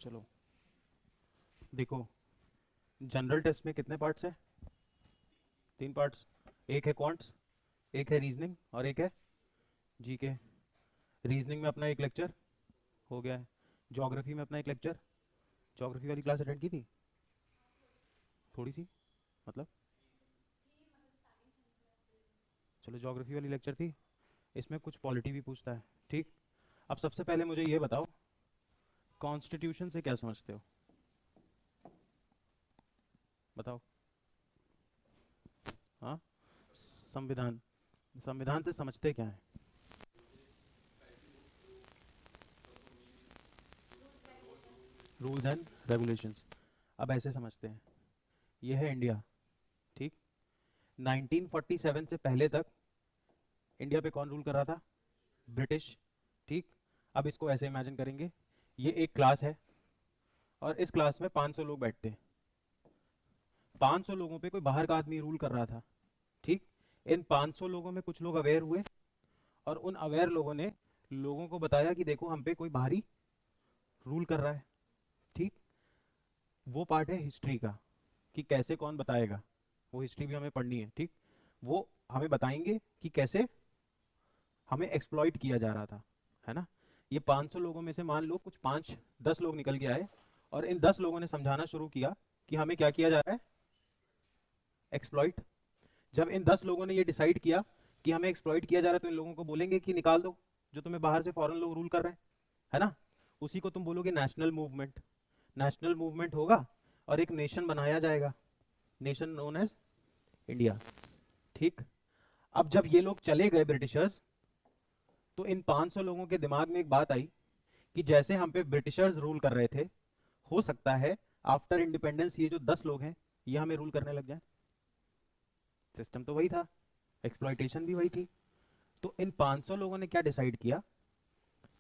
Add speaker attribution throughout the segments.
Speaker 1: चलो देखो, general test में कितने पार्ट्स हैं? 3 पार्ट्स। एक है क्वांट्स, एक है रीजनिंग और एक है जीके। रीजनिंग में अपना एक लेक्चर हो गया है। ज्योग्राफी में अपना एक लेक्चर। ज्योग्राफी वाली क्लास अटेंड की थी? थोड़ी सी, मतलब। चलो, ज्योग्राफी वाली लेक्चर थी। इसमें कुछ पॉलिटी भी पूछता है, ठीक। अब सबसे पहले मुझे ये बताओ, कॉन्स्टिट्यूशन से क्या समझते हो? बताओ। हाँ, संविधान। संविधान से समझते क्या है? Rules and regulations. अब ऐसे समझते हैं, ये है इंडिया, ठीक। 1947 से पहले तक इंडिया पे कौन रूल कर रहा था? ब्रिटिश, ठीक। अब इसको ऐसे इमेजिन करेंगे, ये एक क्लास है और इस क्लास में 500 लोग बैठते हैं। 500 लोगों पे कोई बाहर का आदमी रूल कर रहा था, ठीक। इन 500 लोगों में कुछ लोग अवेयर हुए और उन अवेयर लोगों ने लोगों को बताया कि देखो, हम पे कोई बाहरी रूल कर रहा है, ठीक। वो पार्ट है हिस्ट्री का, कि कैसे कौन बताएगा। वो हिस्ट्री भी हमें पढ़नी है, ठीक। वो हमें बताएंगे कि कैसे हमें एक्सप्लॉइट किया जा रहा था, है ना। ये 500 लोगों में से मान लो कुछ 5-10 लोग निकल के आए और इन 10 लोगों ने समझाना शुरू किया कि हमें क्या किया जा रहा है? एक्सप्लॉइट। जब इन 10 लोगों ने ये डिसाइड किया कि हमें एक्सप्लॉइट किया जा रहा है, तो इन लोगों को बोलेंगे कि निकाल दो जो तुम्हें बाहर से फॉरेन लोग रूल कर रहे हैं, है ना। उसी को तुम बोलोगे नेशनल मूवमेंट। नेशनल मूवमेंट होगा और एक नेशन बनाया जाएगा, नेशन नोन एज इंडिया, ठीक। अब जब ये लोग चले गए ब्रिटिशर्स, तो इन 500 लोगों के दिमाग में एक बात आई कि जैसे हम पे ब्रिटिशर्स रूल कर रहे थे, हो सकता है आफ्टर इंडिपेंडेंस ये जो 10 लोग हैं ये हमें रूल करने लग जाए। सिस्टम तो वही था, एक्सप्लॉइटेशन भी वही थी। तो इन 500 लोगों ने क्या डिसाइड किया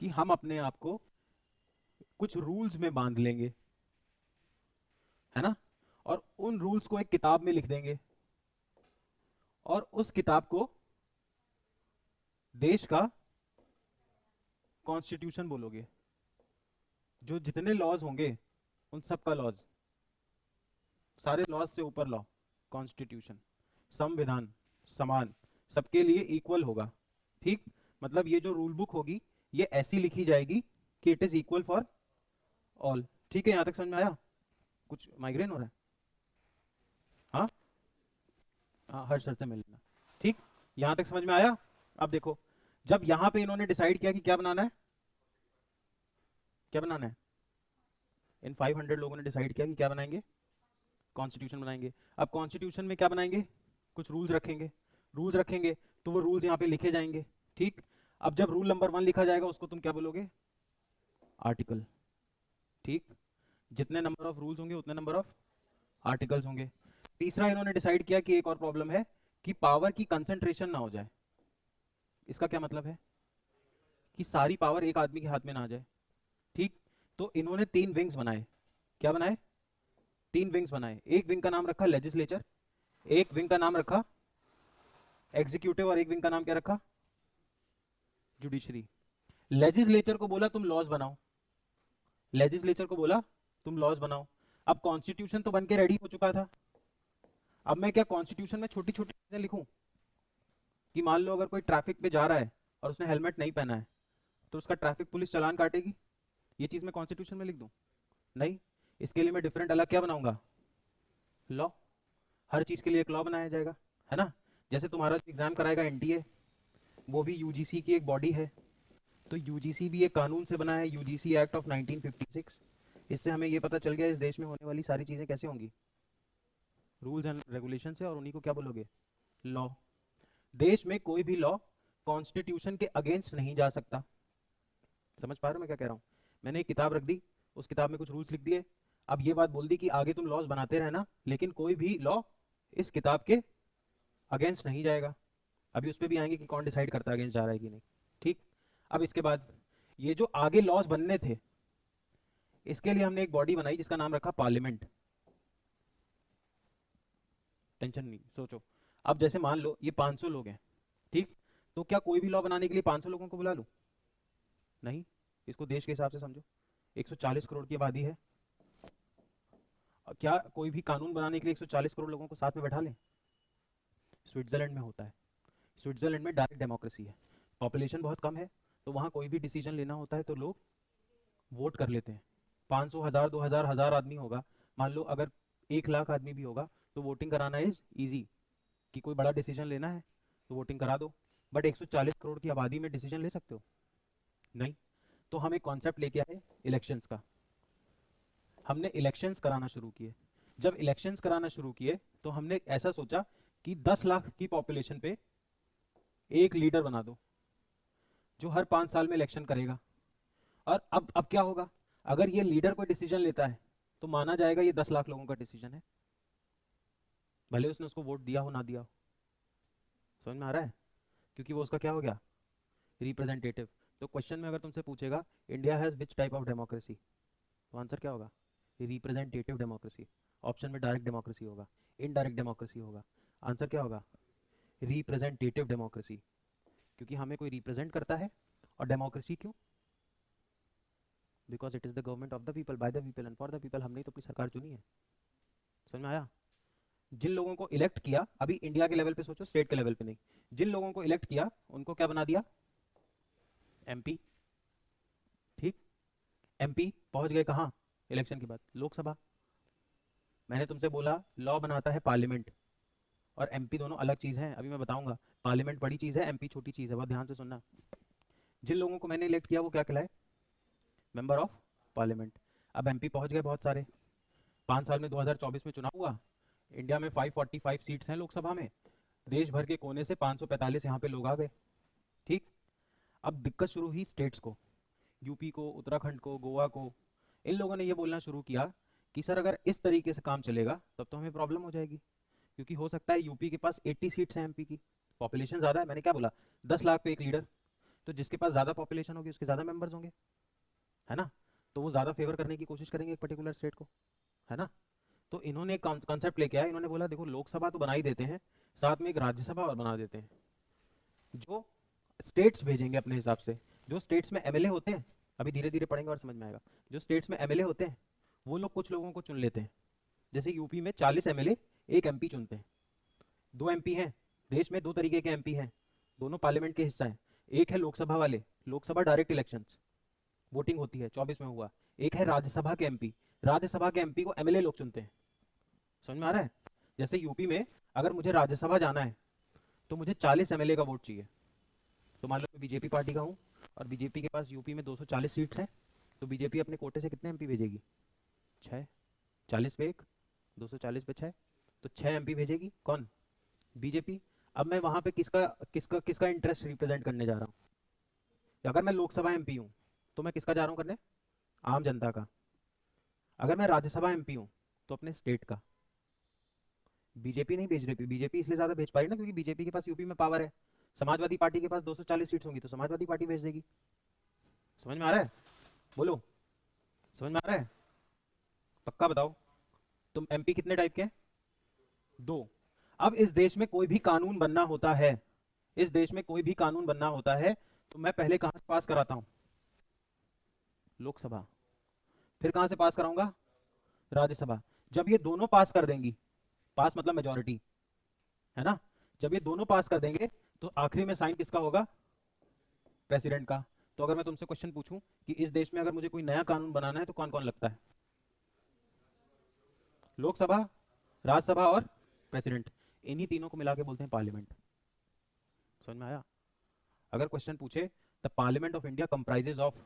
Speaker 1: कि हम अपने आप को कुछ रूल्स में बांध लेंगे, है ना। और उन रूल्स को एक किताब में लिख देंगे और उस किताब को देश का कॉन्स्टिट्यूशन बोलोगे। जो जितने लॉज होंगे उन सब का लॉज, सारे लॉज से ऊपर लॉ, कॉन्स्टिट्यूशन। संविधान समान, सबके लिए इक्वल होगा, ठीक। मतलब ये जो रूल बुक होगी ये ऐसी लिखी जाएगी कि it is equal for all. ठीक है, यहां तक समझ में आया? कुछ माइग्रेन हो रहा है? हाँ, हाँ, हर सर से मिल लेना, ठीक। यहां तक समझ में आया? अब देखो, जब यहां पे इन्होंने डिसाइड किया कि क्या बनाना है, क्या बनाना है, इन 500 लोगों ने डिसाइड किया कि क्या बनाएंगे? कॉन्स्टिट्यूशन बनाएंगे। अब कॉन्स्टिट्यूशन में क्या बनाएंगे? कुछ रूल्स रखेंगे। रूल्स रखेंगे तो वो रूल्स यहाँ पे लिखे जाएंगे, ठीक। अब जब रूल नंबर 1 लिखा जाएगा उसको तुम क्या बोलोगे? आर्टिकल, ठीक। जितने नंबर ऑफ रूल्स होंगे उतने नंबर ऑफ आर्टिकल्स होंगे। तीसरा इन्होंने डिसाइड किया कि एक और प्रॉब्लम है कि पावर की कंसंट्रेशन ना हो जाए। इसका क्या मतलब है? कि सारी पावर एक आदमी के हाथ में ना आ जाए, ठीक। तो इन्होंने 3 विंग्स बनाए। क्या बनाए? 3 विंग्स बनाए। एक विंग का नाम रखा लेजिस्लेचर, एक विंग का नाम रखा एग्जीक्यूटिव और एक विंग का नाम क्या रखा? जुडिशरी। लेजिस्लेचर को बोला तुम लॉज बनाओ, लेजिस्लेचर को बोला तुम लॉज बनाओ। अब कॉन्स्टिट्यूशन तो बन के रेडी हो चुका था। अब मैं क्या कॉन्स्टिट्यूशन में छोटी छोटी चीजें लिखूं कि मान लो अगर कोई ट्रैफिक पे जा रहा है और उसने हेलमेट नहीं पहना है तो उसका ट्रैफिक पुलिस चालान काटेगी? ये चीज मैं कॉन्स्टिट्यूशन में लिख दूं? नहीं। इसके लिए मैं डिफरेंट अलग क्या बनाऊंगा? लॉ। हर चीज के लिए एक लॉ बनाया जाएगा, है ना। जैसे तुम्हारा एग्जाम कराएगा एनटीए, वो भी यूजीसी की एक बॉडी है। तो यूजीसी भी एक कानून से बना है, यूजीसी एक्ट ऑफ 1956। इससे हमें ये पता चल गया इस देश में होने वाली सारी चीजें कैसे होंगी? रूल्स एंड रेगुलेशन से। और उन्हीं को क्या बोलोगे? लॉ। देश में कोई भी लॉ कॉन्स्टिट्यूशन के अगेंस्ट नहीं जा सकता। समझ पा रहे हो मैं क्या कह रहा हूँ? मैंने एक किताब रख दी, उस किताब में कुछ रूल्स लिख दिए। अब ये बात बोल दी कि आगे तुम लॉज बनाते रहना, लेकिन कोई भी लॉ इस किताब के अगेंस्ट नहीं जाएगा। अभी उस पर भी आएंगे कि कौन डिसाइड करता है अगेंस्ट जा रहा है कि नहीं, ठीक। अब इसके बाद ये जो आगे लॉज बनने थे, इसके लिए हमने एक बॉडी बनाई जिसका नाम रखा पार्लियामेंट। टेंशन नहीं, सोचो। अब जैसे मान लो ये 500 लोग हैं, ठीक। तो क्या कोई भी लॉ बनाने के लिए 500 लोगों को बुला लूं? नहीं। इसको देश के हिसाब से समझो। 140 करोड़ की आबादी है, क्या कोई भी कानून बनाने के लिए 140 करोड़ लोगों को साथ में बैठा लें? स्विट्जरलैंड में होता है। स्विट्जरलैंड में डायरेक्ट डेमोक्रेसी है, पॉपुलेशन बहुत कम है, तो वहाँ कोई भी डिसीजन लेना होता है तो लोग वोट कर लेते हैं। 500, 1000, 2000, 1000 आदमी होगा, मान लो अगर 1 लाख आदमी भी होगा तो वोटिंग कराना इज ईजी, कि कोई बड़ा डिसीजन लेना है तो वोटिंग करा दो। बट 140 करोड़ की आबादी में डिसीजन ले सकते हो? नहीं। तो हम एक कॉन्सेप्ट लेके आए इलेक्शंस का, हमने इलेक्शंस कराना शुरू किए। जब इलेक्शंस कराना शुरू किए तो हमने ऐसा सोचा कि 10 लाख की पॉपुलेशन पे एक लीडर बना दो जो हर 5 साल में इलेक्शन करेगा। और अब क्या होगा, अगर ये लीडर कोई डिसीजन लेता है तो माना जाएगा ये 10 लाख लोगों का डिसीजन है, भले उसने उसको वोट दिया हो ना दिया हो। समझ में आ रहा है? क्योंकि वो उसका क्या हो गया, रिप्रेजेंटेटिव। तो क्वेश्चन में अगर तुमसे पूछेगा India has which type of democracy, तो आंसर क्या होगा, रिप्रेजेंटेटिव डेमोक्रेसी। ऑप्शन में डायरेक्ट डेमोक्रेसी होगा, इनडायरेक्ट डेमोक्रेसी होगा, आंसर क्या होगा, रिप्रेजेंटेटिव डेमोक्रेसी। क्योंकि हमें कोई रिप्रेजेंट करता है। और डेमोक्रेसी क्यों, because it is the government of the people, by the people and for the people. हमने ही तो अपनी सरकार चुनी है। समझ में आया? जिन लोगों को इलेक्ट किया, अभी इंडिया के लेवल पे सोचो, स्टेट के लेवल पे नहीं, जिन लोगों को इलेक्ट किया उनको क्या बना दिया, एमपी। ठीक, एमपी पहुंच गए कहाँ, इलेक्शन के बाद लोकसभा। मैंने तुमसे बोला लॉ बनाता है पार्लियामेंट और एमपी दोनों अलग चीज हैं, अभी मैं बताऊंगा। पार्लियामेंट बड़ी चीज है, एमपी छोटी चीज है, बहुत ध्यान से सुनना। जिन लोगों को मैंने इलेक्ट किया वो क्या कहलाए, मेंबर ऑफ पार्लियामेंट। अब एमपी पहुंच गए बहुत सारे। 5 साल में 2024 में चुनाव हुआ, इंडिया में 545 सीट्स हैं लोकसभा में, देश भर के कोने से 545 यहाँ पे लोग आ गए। ठीक, अब दिक्कत शुरू हुई स्टेट्स को, यूपी को, उत्तराखंड को, गोवा को। इन लोगों ने ये बोलना शुरू किया कि सर अगर इस तरीके से काम चलेगा तब तो हमें प्रॉब्लम हो जाएगी, क्योंकि हो सकता है यूपी के पास 80 सीट्स हैं, एमपी की पॉपुलेशन ज़्यादा है। मैंने क्या बोला, 10 लाख पे एक लीडर, तो जिसके पास ज़्यादा पॉपुलेशन होगी उसके ज़्यादा मेंबर्स होंगे, है ना? तो वो ज़्यादा फेवर करने की कोशिश करेंगे एक पर्टिकुलर स्टेट को, है ना? तो इन्होंने एक कॉन्सेप्ट लेके आया, इन्होंने बोला देखो लोकसभा तो बना ही देते हैं, साथ में एक राज्यसभा और बना देते हैं, जो स्टेट्स भेजेंगे अपने हिसाब से। जो स्टेट्स में एमएलए होते हैं, अभी धीरे धीरे पढ़ेंगे और समझ में आएगा, जो स्टेट्स में एमएलए होते हैं वो लोग कुछ लोगों को चुन लेते हैं। जैसे यूपी में 40 एमएलए एक एमपी चुनते हैं। 2 एमपी हैं, देश में 2 तरीके के एमपी हैं, दोनों पार्लियामेंट के हिस्सा हैं। एक है लोकसभा वाले, लोकसभा डायरेक्ट इलेक्शंस, वोटिंग होती है, 24 में हुआ। एक है राज्यसभा के एमपी, राज्यसभा के एमपी को एमएलए लोग चुनते हैं। समझ में आ रहा है? जैसे यूपी में अगर मुझे राज्यसभा जाना है तो मुझे 40 एमएलए का वोट चाहिए। तो मान लो मैं बीजेपी पार्टी का हूँ और बीजेपी के पास यूपी में 240 सीट्स हैं, तो बीजेपी अपने कोटे से कितने एमपी भेजेगी, 6। 40 पे 1, 240 पे 6, तो 6 एमपी भेजेगी कौन, बीजेपी। अब मैं वहां पे किसका किसका किसका इंटरेस्ट रिप्रेजेंट करने जा रहा हूँ, अगर मैं लोकसभा एमपी हूँ तो मैं किसका जा रहा हूँ करने, आम जनता का। अगर मैं राज्यसभा एमपी हूँ तो अपने स्टेट का। बीजेपी नहीं भेज रही, बीजेपी इसलिए ज्यादा भेज पा रही ना क्योंकि बीजेपी के पास यूपी में पावर है। समाजवादी पार्टी के पास 240 सीट्स होंगी तो समाजवादी पार्टी भेज देगी। समझ में आ रहा है, बोलो, समझ में आ रहा है? पक्का बताओ, तुम एमपी कितने टाइप के हैं, 2। अब इस देश में कोई भी कानून बनना होता है, इस देश में कोई भी कानून बनना होता है तो मैं पहले कहां से पास कराता हूं, लोकसभा, फिर कहां से पास कराऊंगा, राज्यसभा। जब ये दोनों पास कर देंगी, पास मतलब मेजोरिटी, है ना, जब ये दोनों पास कर देंगे तो आखिरी में साइन किसका होगा, प्रेसिडेंट का। तो अगर मैं तुमसे क्वेश्चन पूछूं कि इस देश में अगर मुझे कोई नया कानून बनाना है तो कौन कौन लगता है, लोकसभा, राज्यसभा और प्रेसिडेंट, इन्हीं तीनों को मिला के बोलते हैं पार्लियामेंट। समझ में आया? अगर क्वेश्चन पूछे the parliament of India comprises of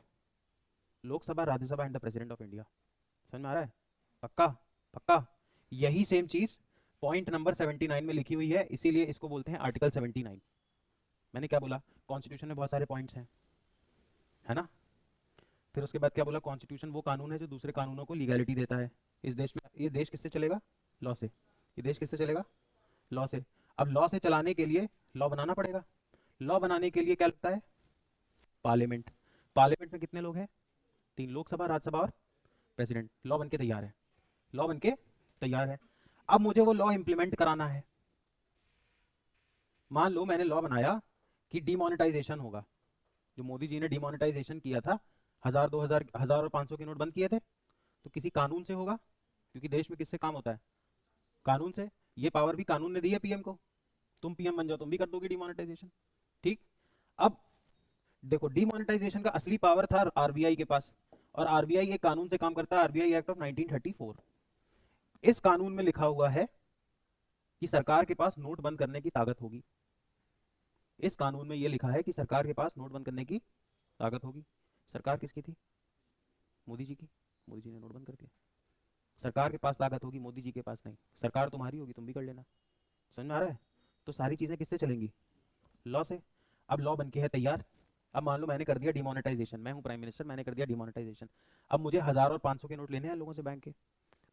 Speaker 1: Lok Sabha, Rajya Sabha and the president of India. समझ में आ रहा है? पक्का? पक्का। यही सेम चीज पॉइंट नंबर 79 में लिखी हुई है, इसीलिए इसको बोलते हैं आर्टिकल 79। मैंने क्या बोला, कॉन्स्टिट्यूशन में बहुत सारे पॉइंट्स हैं, है ना? फिर उसके बाद क्या बोला, कॉन्स्टिट्यूशन वो कानून है जो दूसरे कानूनों को लीगैलिटी देता है। इस देश में, ये देश किससे चलेगा, लॉ से। ये देश किससे चलेगा, लॉ से। अब लॉ से चलाने के लिए लॉ बनाना पड़ेगा। लॉ बनाने के लिए क्या लगता है, पार्लियामेंट। पार्लियामेंट में कितने लोग हैं, 3, लोकसभा, राज्यसभा और प्रेसिडेंट। लॉ बन के तैयार है, लॉ बन के तैयार है। अब मुझे वो लॉ इंप्लीमेंट कराना है। मान लो मैंने लॉ बनाया कि डिमोनेटाइजेशन होगा, जो मोदी जी ने डिमोनेटाइजेशन किया था, हजार, 2000, 1000 और 500 के नोट बंद किए थे, तो किसी कानून से होगा, क्योंकि देश में किससे काम होता है, कानून से। ये पावर भी कानून ने दी है पीएम को, तुम पीएम बन जाओ तुम भी कर दोगे डिमोनेटाइजेशन। ठीक। अब देखो, डिमोनेटाइजेशन का असली पावर था आरबीआई के पास, और आरबीआई एक कानून से काम करता है, आरबीआई एक्ट ऑफ 1934। इस कानून में लिखा हुआ है कि सरकार के पास नोट बंद करने की ताकत होगी। इस कानून में यह लिखा है कि सरकार के पास नोट बंद करने की ताकत होगी। सरकार किसकी थी, मोदी जी की। मोदी जी ने नोट बंद कर दिया। सरकार के पास ताकत होगी, मोदी जी के पास नहीं। सरकार तुम्हारी होगी, तुम भी कर लेना। समझ में आ रहा है। तो सारी चीजें किससे चलेंगी, लॉ से। अब लॉ बन के है तैयार। अब मान लो मैंने कर दिया डिमोनेटाइजेशन, मैं हूं प्राइम मिनिस्टर, मैंने कर दिया डिमोनेटाइजेशन। अब मुझे 1000 और 500 के नोट लेने हैं लोगों से बैंक के।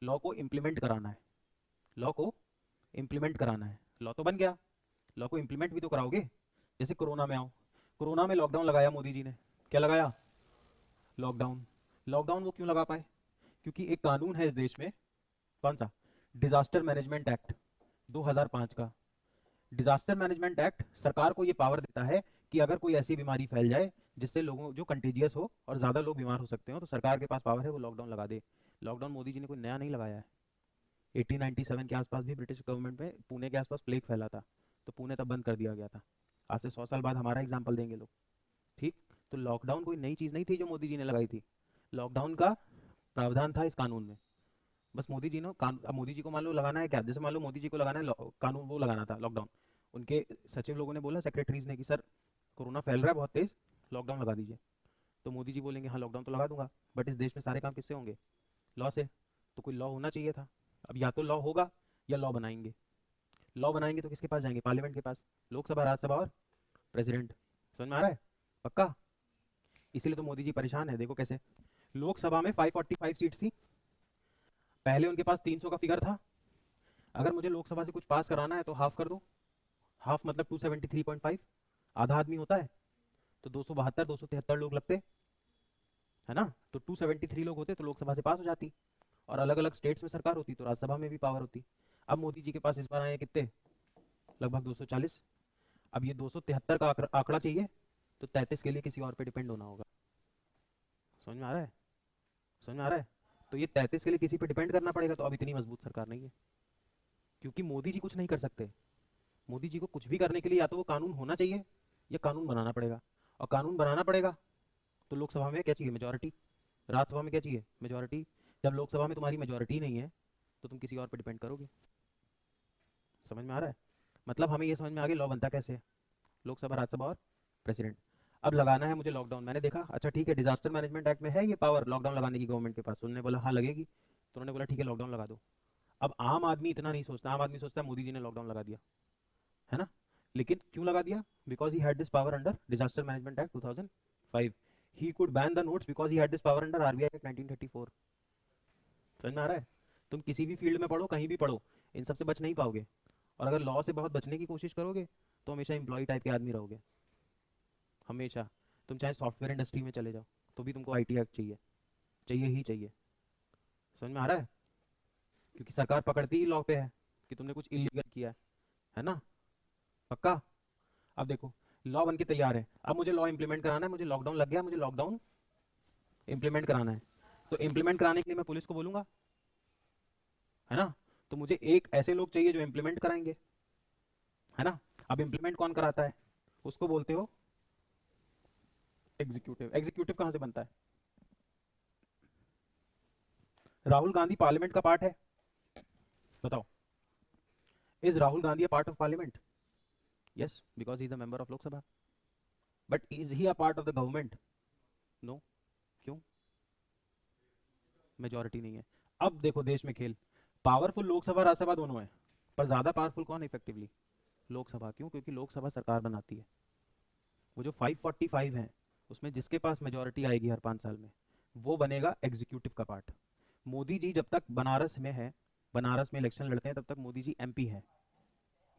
Speaker 1: लॉ को इम्प्लीमेंट कराना है, लॉ को इम्प्लीमेंट कराना है। लॉ तो बन गया, लॉ को इम्प्लीमेंट भी तो कराओगे। जैसे कोरोना में आओ, कोरोना में लॉकडाउन लगाया मोदी जी ने। क्या लगाया, लॉकडाउन। लॉकडाउन वो क्यों लगा पाए, क्योंकि एक कानून है इस देश में। कौन सा, डिजास्टर मैनेजमेंट एक्ट 2005 का। डिजास्टर मैनेजमेंट एक्ट सरकार को ये पावर देता है कि अगर कोई ऐसी बीमारी फैल जाए जिससे लोगों, जो कंटेजियस हो और ज़्यादा लोग बीमार हो सकते हो, तो सरकार के पास पावर है वो लॉकडाउन लगा दे। लॉकडाउन मोदी जी ने कोई नया नहीं लगाया है। 1897 के आसपास भी ब्रिटिश गवर्नमेंट में पुणे के आसपास प्लेग फैला था, तो पुणे तब बंद कर दिया गया था। आज से 100 साल बाद हमारा एग्जाम्पल देंगे लोग। ठीक। तो लॉकडाउन कोई नई चीज़ नहीं थी जो मोदी जी ने लगाई थी। लॉकडाउन का प्रावधान था इस कानून में। बस मोदी जी ने अब मोदी जी को मान लो लगाना है क्या, जैसे मान लो मोदी जी को लगाना है कानून, वो लगाना था लॉकडाउन। उनके सचिव लोगों ने बोला, सेक्रेटरीज ने, कि सर कोरोना फैल रहा है बहुत तेज, लॉकडाउन लगा दीजिए। तो मोदी जी बोलेंगे हाँ लॉकडाउन तो लगा दूंगा, बट इस देश में सारे काम किससे होंगे, लॉ से। तो कोई लॉ होना चाहिए था। अब या तो लॉ होगा या लॉ बनाएंगे। लॉ बनाएंगे तो किसके पास जाएंगे, पार्लियामेंट के पास, लोकसभा, राज्यसभा और प्रेसिडेंट। समझ में आ रहा है, पक्का। इसीलिए तो मोदी जी परेशान है। देखो कैसे, लोकसभा में 545 सीट थी, पहले उनके पास 300 का फिगर था। अगर मुझे लोकसभा से कुछ पास कराना है तो हाफ कर दो। हाफ मतलब 273.5, आधा आदमी होता है, तो 272, 273 लोग लगते, है ना। तो 273 लोग होते तो लोकसभा से पास हो जाती, और अलग अलग स्टेट्स में सरकार होती तो राज्यसभा में भी पावर होती। अब मोदी जी के पास इस बार आए कितने, लगभग 240। अब ये 273 का आंकड़ा चाहिए, तो 33 के लिए किसी और पे डिपेंड होना होगा। समझ में आ रहा है, समझ में आ रहा है। तो ये 33 के लिए किसी पे डिपेंड करना पड़ेगा, तो अब इतनी मजबूत सरकार नहीं है, क्योंकि मोदी जी कुछ नहीं कर सकते। मोदी जी को कुछ भी करने के लिए या तो वो कानून होना चाहिए या कानून बनाना पड़ेगा। और कानून बनाना पड़ेगा तो लोकसभा में क्या चाहिए, मेजोरिटी। राज्यसभा में क्या चाहिए, मेजोरिटी। जब लोकसभा में तुम्हारी मेजोरिटी नहीं है तो तुम किसी और पर डिपेंड करोगे। समझ में आ रहा है। मतलब हमें ये समझ में आ गया लॉ बनता कैसे है, लोकसभा, राज्यसभा और प्रेसिडेंट। अब लगाना है मुझे लॉकडाउन, मैंने देखा अच्छा ठीक है, डिजास्टर मैनेजमेंट एक्ट में है ये पावर लॉकडाउन लगाने की गवर्नमेंट के पास। उन्होंने बोला हाँ लगेगी, तो उन्होंने बोला ठीक है लॉकडाउन लगा दो। अब आम आदमी इतना नहीं सोचता, आम आदमी सोचता है मोदी जी ने लॉकडाउन लगा दिया, है ना। लेकिन क्यों लगा दिया, because he had this power under disaster management act 2005। He could ban the notes because he had this power under RBI act 1934। समझ में आ रहा है। तुम किसी भी फील्ड में पढ़ो, कहीं भी पढ़ो, इन सबसे बच नहीं पाओगे। और अगर लॉ से बहुत बचने की कोशिश करोगे तो हमेशा एम्प्लॉय टाइप के आदमी रहोगे, हमेशा। तुम चाहे सॉफ्टवेयर इंडस्ट्री में चले जाओ तो भी तुमको आईटी एक्ट चाहिए, चाहिए ही चाहिए। समझ में आ रहा है, क्योंकि सरकार पकड़ती ही लॉ पे है कि तुमने कुछ इलीगल किया है ना, पक्का। अब देखो, लॉ बन के तैयार है, अब मुझे लॉ इंप्लीमेंट कराना है। मुझे लॉकडाउन लग गया, मुझे लॉकडाउन इंप्लीमेंट कराना है। तो इंप्लीमेंट कराने के लिए मैं पुलिस को बोलूंगा, है ना। तो मुझे एक ऐसे लोग चाहिए जो इंप्लीमेंट कराएंगे, है ना। अब इंप्लीमेंट कौन कराता है, उसको बोलते हो एग्जीक्यूटिव। एग्जीक्यूटिव कहां से बनता है, राहुल गांधी पार्लियामेंट का पार्ट है, बताओ। Is Rahul Gandhi a part of parliament, yes, because he is a member of Lok Sabha. But is he a part of the government, no. क्यों, मेजोरिटी नहीं है। अब देखो देश में खेल, पावरफुल लोकसभा राज्यसभा दोनों है, पर ज्यादा पावरफुल कौन है इफेक्टिवली, लोकसभा। क्यों, क्योंकि लोकसभा सरकार बनाती है। वो जो 545 है उसमें जिसके पास मेजोरिटी आएगी हर 5 साल में, वो बनेगा एग्जीक्यूटिव का पार्ट। मोदी जी जब तक बनारस में है, बनारस में इलेक्शन लड़ते हैं, तब तक मोदी जी एमपी है,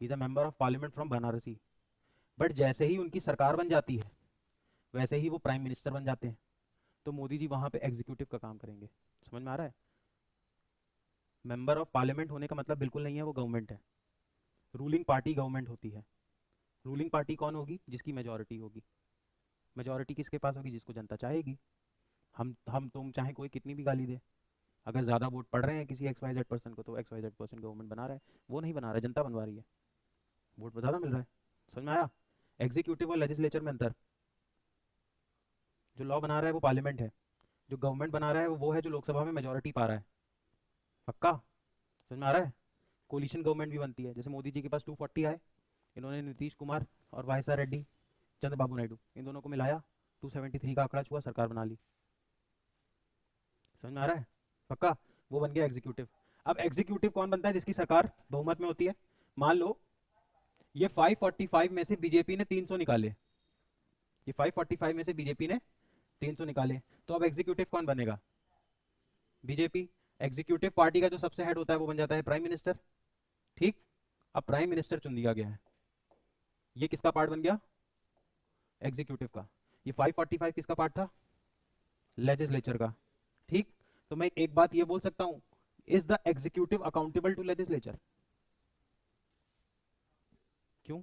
Speaker 1: is a member of parliament from Banarasi. But जैसे ही उनकी सरकार बन जाती है वैसे ही वो प्राइम मिनिस्टर बन जाते हैं, तो मोदी जी वहां पे एग्जीक्यूटिव का काम करेंगे। समझ में आ रहा है। मेंबर ऑफ पार्लियामेंट होने का मतलब बिल्कुल नहीं है वो गवर्नमेंट है, रूलिंग पार्टी गवर्नमेंट होती है। रूलिंग पार्टी कौन होगी, जिसकी मेजोरिटी होगी। मेजोरिटी किसके पास होगी, जिसको जनता चाहेगी। हम तुम चाहे कोई कितनी भी गाली दे, अगर ज़्यादा वोट पड़ रहे हैं किसी XYZ पर्सन को तो XYZ पर्सन गवर्नमेंट बना रहा है। वो नहीं बना रहा है, जनता बनवा रही है, वोट ज़्यादा मिल रहा है। समझ में आया? एग्जीक्यूटिव और लेजिस्लेचर में अंतर। जो लॉ बना रहा है वो पार्लियामेंट है, जो गवर्नमेंट बना रहा है वो है जो लोकसभा में मेजोरिटी पा रहा है। पक्का? समझ में आ रहा है? कोलिशन गवर्नमेंट भी बनती है, जैसे मोदी जी के पास 240 आए, इन्होंने नीतीश कुमार और वाई एस रेड्डी, चंद्रबाबू नायडू, इन दोनों को मिलाया, 273 का आंकड़ा छुआ, सरकार बना ली। समझ में आ रहा है? पक्का? वो बन गया एग्जीक्यूटिव। अब एग्जीक्यूटिव कौन बनता है? जिसकी सरकार बहुमत में होती है। मान लो ये 545 में से बीजेपी ने 300 निकाले, ये 545 में से बीजेपी ने 300 निकाले, तो अब एग्जीक्यूटिव कौन बनेगा? बीजेपी। एग्जीक्यूटिव पार्टी का जो सबसे हेड होता है वो बन जाता है प्राइम मिनिस्टर। ठीक। अब प्राइम मिनिस्टर चुन लिया गया है, ये किसका पार्ट बन गया? एग्जीक्यूटिव का। ये 545 किसका पार्ट था? लेजिस्लेचर का। ठीक। तो मैं एक बात ये बोल सकता हूं, is the executive accountable to legislature? क्यों?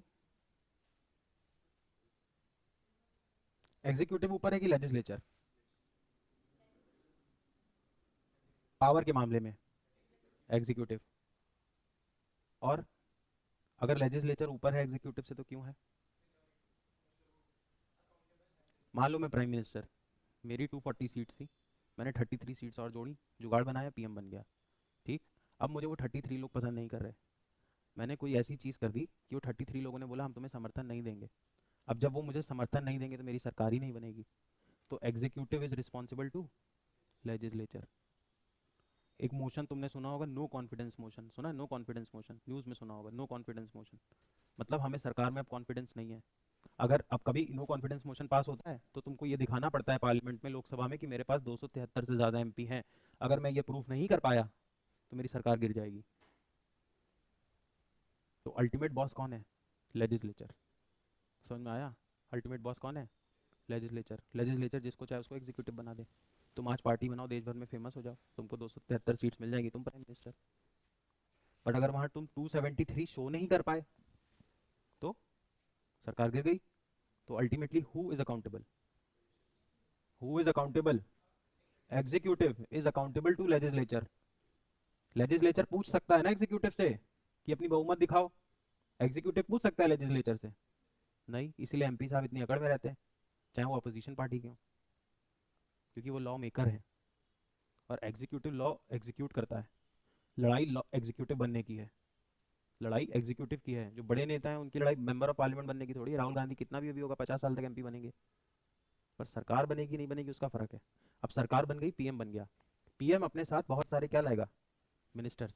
Speaker 1: एग्जीक्यूटिव ऊपर है कि लेजिस्लेचर? पावर के मामले में एग्जीक्यूटिव। और अगर लेजिस्लेचर ऊपर है एग्जीक्यूटिव से तो क्यों है? मान लो मैं प्राइम मिनिस्टर, मेरी 240 सीट्स थी, मैंने 33 सीट्स और जोड़ी, जुगाड़ बनाया, पीएम बन गया। ठीक। अब मुझे वो 33 लोग पसंद नहीं कर रहे, मैंने कोई ऐसी चीज़ कर दी कि वो 33 लोगों ने बोला हम तुम्हें समर्थन नहीं देंगे। अब जब वो मुझे समर्थन नहीं देंगे तो मेरी सरकार ही नहीं बनेगी। तो executive is responsible to legislature. एक मोशन तुमने सुना होगा, नो कॉन्फिडेंस मोशन, सुना है? नो कॉन्फिडेंस मोशन न्यूज़ में सुना होगा, नो कॉन्फिडेंस मोशन, मतलब हमें सरकार में अब कॉन्फिडेंस नहीं है। अगर अब कभी नो कॉन्फिडेंस मोशन पास होता है तो तुमको ये दिखाना पड़ता है पार्लियामेंट में, लोकसभा में, कि मेरे पास 273 से ज़्यादा एमपी हैं। अगर मैं ये प्रूफ नहीं कर पाया तो मेरी सरकार गिर जाएगी। तो अल्टीमेट बॉस कौन है? लेजिस्लेचर। समझ में आया? अल्टीमेट बॉस कौन है? लेजिस्लेचर। लेजिस्लेचर जिसको चाहे उसको एग्जीक्यूटिव बना दे। तुम आज पार्टी बनाओ, देश भर में फेमस हो जाओ, तुमको 273 सीट्स मिल जाएगी, तुम प्राइम मिनिस्टर। बट अगर वहां तुम 273 शो नहीं कर पाए तो सरकार गिर गई। तो ultimately who is accountable? Who is accountable? Executive is accountable to legislature. Legislature पूछ सकता है ना एग्जीक्यूटिव से कि अपनी बहुमत दिखाओ? एग्जीक्यूटिव पूछ सकता है लेजिस्लेचर से? नहीं, इसीलिए एमपी साहब इतनी अकड़ में रहते हैं, चाहे वो अपोजिशन पार्टी के हों, क्योंकि वो लॉ मेकर है और एग्जीक्यूटिव लॉ एग्जीक्यूट करता है। लड़ाई लॉ एग्जीक्यूटिव बनने की है, लड़ाई एग्जीक्यूटिव की है। जो बड़े नेता हैं उनकी लड़ाई मेंबर ऑफ पार्लियामेंट बनने की थोड़ी है। राहुल गांधी कितना भी अभी होगा, 50 साल तक एमपी बनेंगे, पर सरकार बनेगी नहीं बनेगी उसका फर्क है। अब सरकार बन गई, पीएम बन गया, पीएम अपने साथ बहुत सारे क्या लाएगा? मिनिस्टर्स।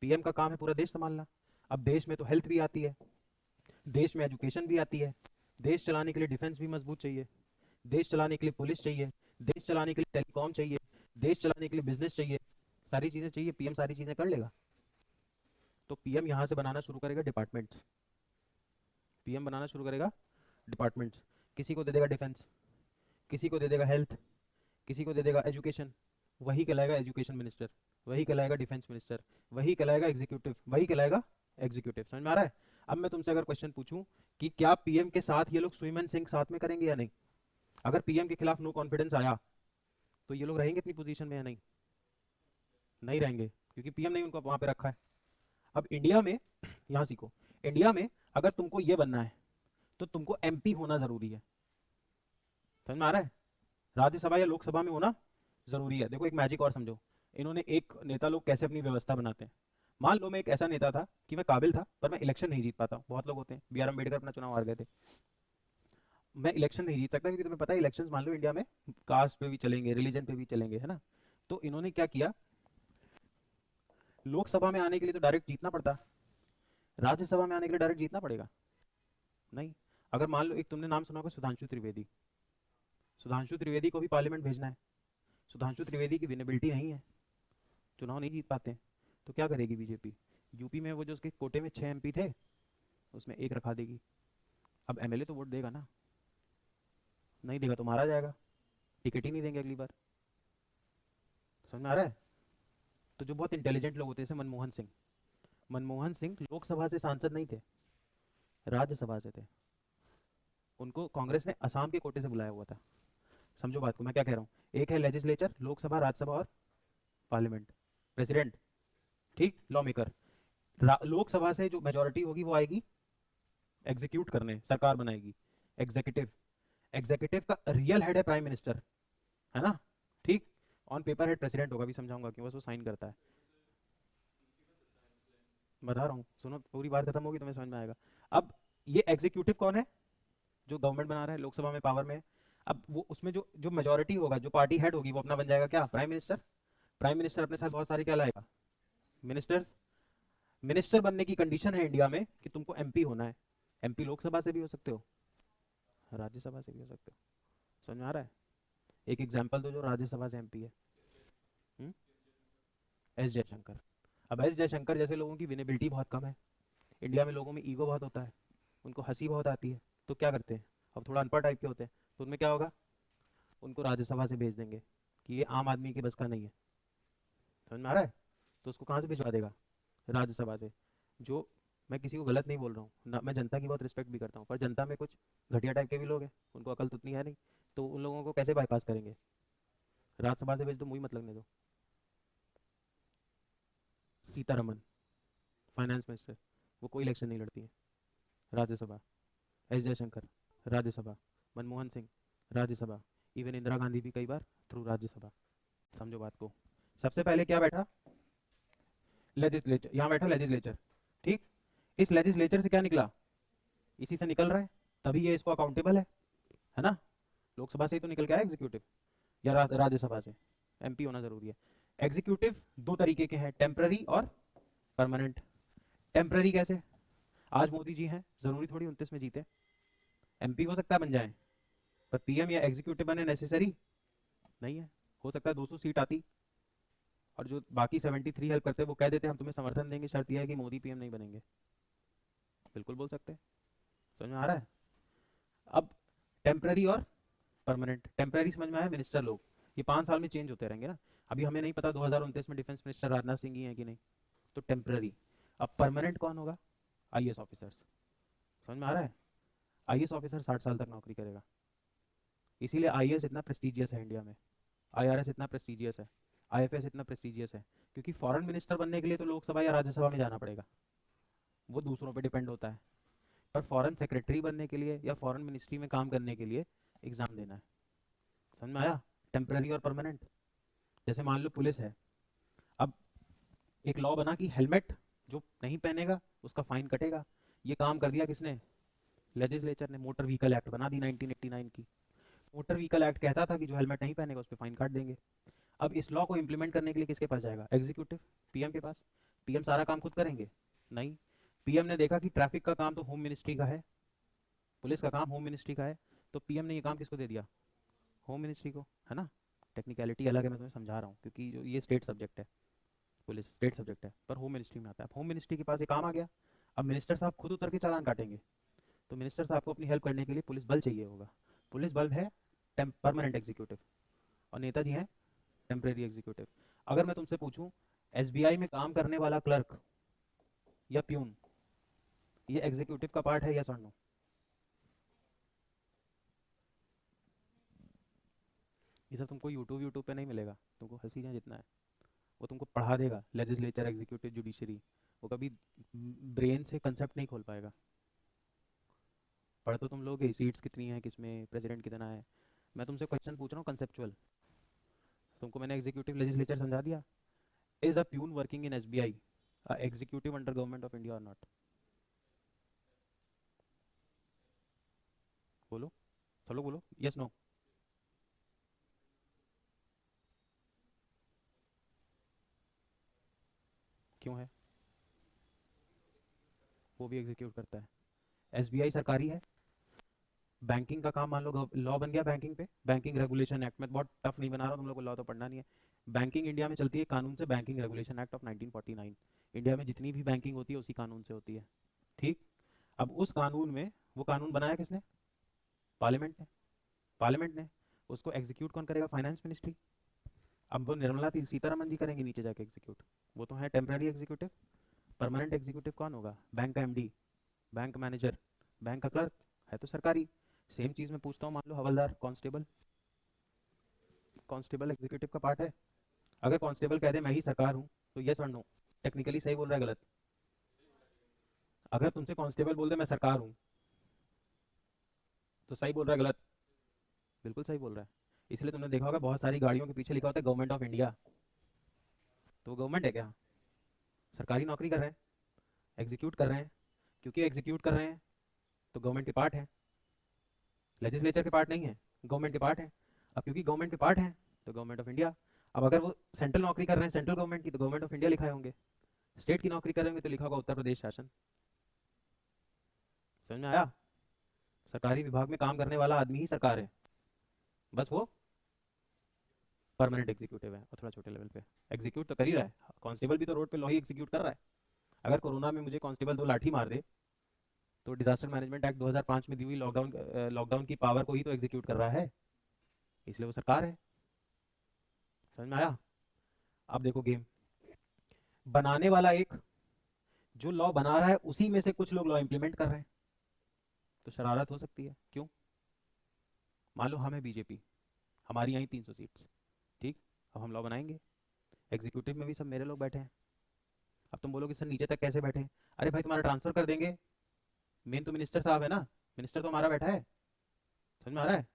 Speaker 1: पीएम का काम है पूरा देश संभालना। अब देश में तो हेल्थ भी आती है, देश में एजुकेशन भी आती है, देश चलाने के लिए डिफेंस भी मजबूत चाहिए, देश चलाने के लिए पुलिस चाहिए, देश चलाने के लिए टेलीकॉम चाहिए, देश चलाने के लिए बिजनेस चाहिए, सारी चीज़ें चाहिए। पीएम सारी चीज़ें कर लेगा? तो पीएम यहाँ से बनाना शुरू करेगा डिपार्टमेंट्स। पीएम बनाना शुरू करेगा डिपार्टमेंट्स। किसी को दे देगा डिफेंस, किसी को दे देगा हेल्थ, किसी को दे देगा एजुकेशन, वही कहलाएगा एजुकेशन मिनिस्टर, वही कहलाएगा डिफेंस मिनिस्टर, वही कहलाएगा एग्जीक्यूटिव, वही कहलाएगा एग्जीक्यूटिव। समझ में आ रहा है? अब मैं तुमसे अगर क्वेश्चन पूछूं कि क्या पीएम के साथ ये लोग स्विम एंड सिंक साथ में करेंगे या नहीं? अगर पीएम के खिलाफ नो कॉन्फिडेंस आया तो ये लोग रहेंगे अपनी पोजीशन में या नहीं? नहीं रहेंगे, क्योंकि पीएम ने उनको वहां पे रखा है। अब इंडिया में, यहाँ सीखो, इंडिया में अगर तुमको ये बनना है तो तुमको एमपी होना जरूरी है। समझ में आ रहा है? राज्यसभा या लोकसभा में होना जरूरी है। देखो एक मैजिक और समझो, इन्होंने एक नेता लोग कैसे अपनी व्यवस्था बनाते हैं। मान लो मैं एक ऐसा नेता था कि मैं काबिल था पर मैं इलेक्शन नहीं जीत पाता, बहुत लोग होते हैं, बी आर अम्बेडकर अपना चुनाव हार गए थे। मैं इलेक्शन नहीं जीत सकता क्योंकि तुम्हें पता है इलेक्शंस मान लो इंडिया में कास्ट पे भी चलेंगे, रिलीजन पे भी चलेंगे, है ना? तो इन्होंने क्या किया, लोकसभा में आने के लिए तो डायरेक्ट जीतना पड़ता, राज्यसभा में आने के लिए डायरेक्ट जीतना पड़ेगा? नहीं। अगर मान लो एक तुमने नाम सुना होगा सुधांशु त्रिवेदी, सुधांशु त्रिवेदी को भी पार्लियामेंट भेजना है, सुधांशु त्रिवेदी की विनेबिलिटी नहीं है, चुनाव नहीं जीत पाते, तो क्या करेगी बीजेपी? यूपी में वो जो उसके कोटे में 6 एमपी थे उसमें एक रखा देगी। अब एमएलए तो वोट देगा ना? नहीं देगा तो मारा जाएगा, टिकट ही नहीं देंगे अगली बार। समझ में आ रहा है? तो जो बहुत इंटेलिजेंट लोग होते हैं जैसे मनमोहन सिंह, मनमोहन सिंह लोकसभा से सांसद नहीं थे, राज्यसभा से थे। उनको कांग्रेस ने असम के कोटे से बुलाया हुआ था। समझो बात को, मैं क्या कह रहा हूँ। एक है लेजिस्लेचर, लोकसभा, राज्यसभा और पार्लियामेंट, प्रेसिडेंट, ठीक, लॉ मेकर। लोकसभा से जो मेजोरिटी होगी वो आएगी एग्जीक्यूट करने, सरकार बनाएगी। एग्जीक्यूटिव, एग्जीक्यूटिव का रियल हेड है प्राइम मिनिस्टर, है ना, ठीक। ऑन पेपर हेड प्रेसिडेंट होगा, भी समझाऊंगा क्यों, बस वो साइन करता है। बता रहा हूँ, सुनो, पूरी बात खत्म होगी तो मैं समझ में आएगा। अब ये एग्जीक्यूटिव कौन है, जो गवर्नमेंट बना रहा है, लोकसभा में पावर में है। अब वो उसमें जो जो मेजोरिटी होगा, जो पार्टी हेड होगी, वो अपना बन जाएगा क्या, प्राइम मिनिस्टर। प्राइम मिनिस्टर अपने साथ बहुत सारे क्या लाएगा, मिनिस्टर्स। मिनिस्टर बनने की कंडीशन है इंडिया में कि तुमको एमपी होना है। एमपी लोकसभा से भी हो सकते हो, राज्यसभा से भी हो सकते हो। समझ में आ रहा है। एक एग्जांपल दो जो राज्यसभा से एमपी है। एस जयशंकर। अब एस जयशंकर जैसे लोगों की विनेबिलिटी बहुत कम है, इंडिया में लोगों में ईगो बहुत होता है, उनको हंसी बहुत आती है, तो क्या करते हैं, अब थोड़ा अनपढ़ टाइप के होते हैं, तो उनमें क्या होगा, उनको राज्यसभा से भेज देंगे कि ये आम आदमी के बस का नहीं है। समझ में आ रहा है। तो उसको कहाँ से भिजवा देगा, राज्यसभा से। जो, मैं किसी को गलत नहीं बोल रहा हूँ ना, मैं जनता की बहुत रिस्पेक्ट भी करता हूँ, पर जनता में कुछ घटिया टाइप के भी लोग हैं, उनको अकल तो उतनी है नहीं, तो उन लोगों को कैसे बाईपास करेंगे, राज्यसभा से भेज दो, मुझे मत लगने दो। सीतारमन, फाइनेंस मिनिस्टर, वो कोई इलेक्शन नहीं लड़ती है, राज्यसभा। एस जयशंकर, राज्यसभा। मनमोहन सिंह, राज्यसभा। इवन इंदिरा गांधी भी कई बार थ्रू राज्यसभा। समझो बात को। सबसे पहले क्या बैठा, लेजिस्लेचर, यहाँ बैठा लेजिस्लेचर, ठीक। इस लेजिस्लेचर से क्या निकला, इसी से निकल रहा है, तभी ये इसको अकाउंटेबल है ना। लोकसभा से ही तो निकल के आया एग्जीक्यूटिव, या राज्यसभा से। एमपी होना जरूरी है। एग्जीक्यूटिव दो तरीके के हैं, टेम्पररी और परमानेंट। टेम्पररी कैसे, आज मोदी जी हैं, जरूरी थोड़ी 29 में जीते, एमपी हो सकता है बन जाए, पर पीएम या एग्जीक्यूटिव बने नेसेसरी नहीं है। हो सकता है 200 सीट आती, और जो बाकी 73 हेल्प करते हैं वो कह देते हैं हम तुम्हें समर्थन देंगे, शर्त यह है कि मोदी पीएम नहीं बनेंगे। बिल्कुल बोल सकते हैं। समझ में आ रहा है। अब टेम्पररी और परमानेंट। टेम्पररी समझ में आया, मिनिस्टर लोग ये 5 साल में चेंज होते रहेंगे ना, अभी हमें नहीं पता 2029 में डिफेंस मिनिस्टर राजनाथ सिंह ही है कि नहीं, तो टेम्पररी। अब परमानेंट कौन होगा, आईएएस ऑफिसर्स। समझ में आ रहा है। आईएएस ऑफिसर 60 साल तक नौकरी करेगा, इसीलिए आईएएस इतना प्रेस्टिजियस है इंडिया में, आईआरएस इतना प्रेस्टिजियस है, आईएफएस इतना प्रेस्टिजियस है, क्योंकि फॉरेन मिनिस्टर बनने के लिए तो लोकसभा या राज्यसभा में जाना पड़ेगा, वो दूसरों पे डिपेंड होता है। पर फॉरेन सेक्रेटरी बनने के लिए या फॉरेन मिनिस्ट्री में काम करने के लिए एग्जाम देना है। समझ में आया। टेम्पररी और परमानेंट। जैसे मान लो पुलिस है, अब एक लॉ बना कि हेलमेट जो नहीं पहनेगा उसका फाइन कटेगा। ये काम कर दिया किसने, लेजिस्लेचर ने। मोटर व्हीकल एक्ट बना दी 1989 की। मोटर व्हीकल एक्ट कहता था कि जो हेलमेट नहीं पहनेगा उस पर फाइन काट देंगे। अब इस लॉ को इंप्लीमेंट करने के लिए किसके पास जाएगा, एग्जीक्यूटिव, पीएम के पास। पीएम सारा काम खुद करेंगे, नहीं। पीएम ने देखा कि ट्रैफिक का काम तो होम मिनिस्ट्री का है, पुलिस का काम होम मिनिस्ट्री का है, तो पीएम ने ये काम किसको दे दिया, होम मिनिस्ट्री को, है ना। टेक्निकलिटी अलग है, मैं तुम्हें समझा रहा हूँ, क्योंकि जो ये स्टेट सब्जेक्ट है, पुलिस स्टेट सब्जेक्ट है, पर होम मिनिस्ट्री में आता है। होम मिनिस्ट्री के पास ये काम आ गया। अब मिनिस्टर साहब खुद उतर के चालान काटेंगे, तो मिनिस्टर साहब को अपनी हेल्प करने के लिए पुलिस बल चाहिए होगा। पुलिस बल है परमानेंट एग्जीक्यूटिव, और नेताजी हैं टेम्परेरी एग्जीक्यूटिव। अगर मैं तुमसे पूछूं, एसबीआई में काम करने वाला क्लर्क या प्यून, ये एग्जीक्यूटिव का पार्ट है या नो। ये सब तुमको यूट्यूब यूट्यूब पे नहीं मिलेगा, तुमको हंसी जाए जितना है, वो तुमको पढ़ा देगा लेजिस्लेचर, एग्जीक्यूटिव, जुडिशरी। वो कभी ब्रेन से कंसेप्ट नहीं खोल पाएगा। पढ़ तो तुम लोग सीट्स कितनी है, किसमें प्रेसिडेंट कितना है, मैं तुमसे क्वेश्चन पूछ रहा हूँ कंसेप्चुअल। तुमको मैंने एग्जीक्यूटिव लेजिस्लेचर समझा दिया। Is a peon working in SBI executive under government of India और नॉट, बोलो, सब लोग बोलो, यस नो। क्यों है, वो भी एग्जीक्यूट करता है। एसबीआई सरकारी है। बैंकिंग का काम मान लो लॉ बन गया बैंकिंग पे, बैंकिंग रेगुलेशन एक्ट, में बहुत टफ नहीं बना रहा हूं, तुम लोग को लॉ तो पढ़ना नहीं है। बैंकिंग इंडिया में चलती है कानून से, banking regulation act of 1949। India में जितनी भी बैंकिंग होती है उसी कानून से होती है, ठीक। अब उस कानून में, वो कानून बनाया किसने, पार्लियामेंट ने। पार्लियामेंट ने उसको एग्जीक्यूट कौन करेगा, फाइनेंस मिनिस्ट्री। अब वो निर्मला सीतारमन जी करेंगे नीचे जाके एग्जीक्यूट, वो तो है टेम्पररी एग्जीक्यूटिव। परमानेंट एग्जीक्यूटिव कौन होगा, बैंक का एमडी, बैंक मैनेजर, बैंक का क्लर्क, है तो सरकारी। सेम चीज़ मैं पूछता हूँ, मान लो हवलदार, कांस्टेबल, कांस्टेबल एग्जीक्यूटिव का पार्ट है? अगर कांस्टेबल कह दे मैं ही सरकार हूँ तो यस और नो, टेक्निकली सही बोल रहा है गलत? अगर तुमसे कांस्टेबल बोल दे मैं सरकार हूँ तो सही बोल रहा है गलत? बिल्कुल सही बोल रहा है। इसलिए तुमने देखा होगा बहुत सारी गाड़ियों के पीछे लिखा होता है गवर्नमेंट ऑफ इंडिया, तो वो गवर्नमेंट है क्या? सरकारी नौकरी कर रहे हैं, एग्जीक्यूट कर रहे हैं। क्योंकि एग्जीक्यूट कर रहे हैं तो गवर्नमेंट के पार्ट है, लेजिस्लेचर के पार्ट नहीं है, गवर्नमेंट के पार्ट है। अब क्योंकि गवर्नमेंट के पार्ट है तो गवर्नमेंट ऑफ इंडिया। अब अगर वो सेंट्रल नौकरी कर रहे हैं सेंट्रल गवर्नमेंट की तो गवर्नमेंट ऑफ इंडिया लिखाए होंगे, स्टेट की नौकरी कर रहे होंगे तो लिखा होगा उत्तर प्रदेश शासन। समझ में आया? सरकारी विभाग में काम करने वाला आदमी ही सरकार है, बस वो परमानेंट एग्जीक्यूटिव है और थोड़ा छोटे लेवल पे एग्जीक्यूट तो कर ही रहा है। कांस्टेबल भी तो रोड पे लॉ ही एग्जीक्यूट कर रहा है। अगर कोरोना में मुझे कांस्टेबल दो लाठी मार दे तो डिजास्टर मैनेजमेंट एक्ट 2005 में दी हुई लॉकडाउन लॉकडाउन की पावर को ही तो एग्जीक्यूट कर रहा है, इसलिए वो सरकार है। समझ में आया? अब देखो गेम, बनाने वाला एक, जो लॉ बना रहा है उसी में से कुछ लोग लॉ इंप्लीमेंट कर रहे हैं, तो शरारत हो सकती है। क्यों? मान लो हम है बीजेपी, हमारी यहाँ 300 सीट्स, ठीक, अब हम लॉ बनाएंगे, एग्जीक्यूटिव में भी सब मेरे लोग बैठे हैं। अब तुम बोलोगे सर नीचे तक कैसे बैठे हैं? अरे भाई तुम्हारा ट्रांसफर कर देंगे, मेन तो मिनिस्टर साहब है ना, मिनिस्टर तो हमारा बैठा है। समझ में आ रहा है?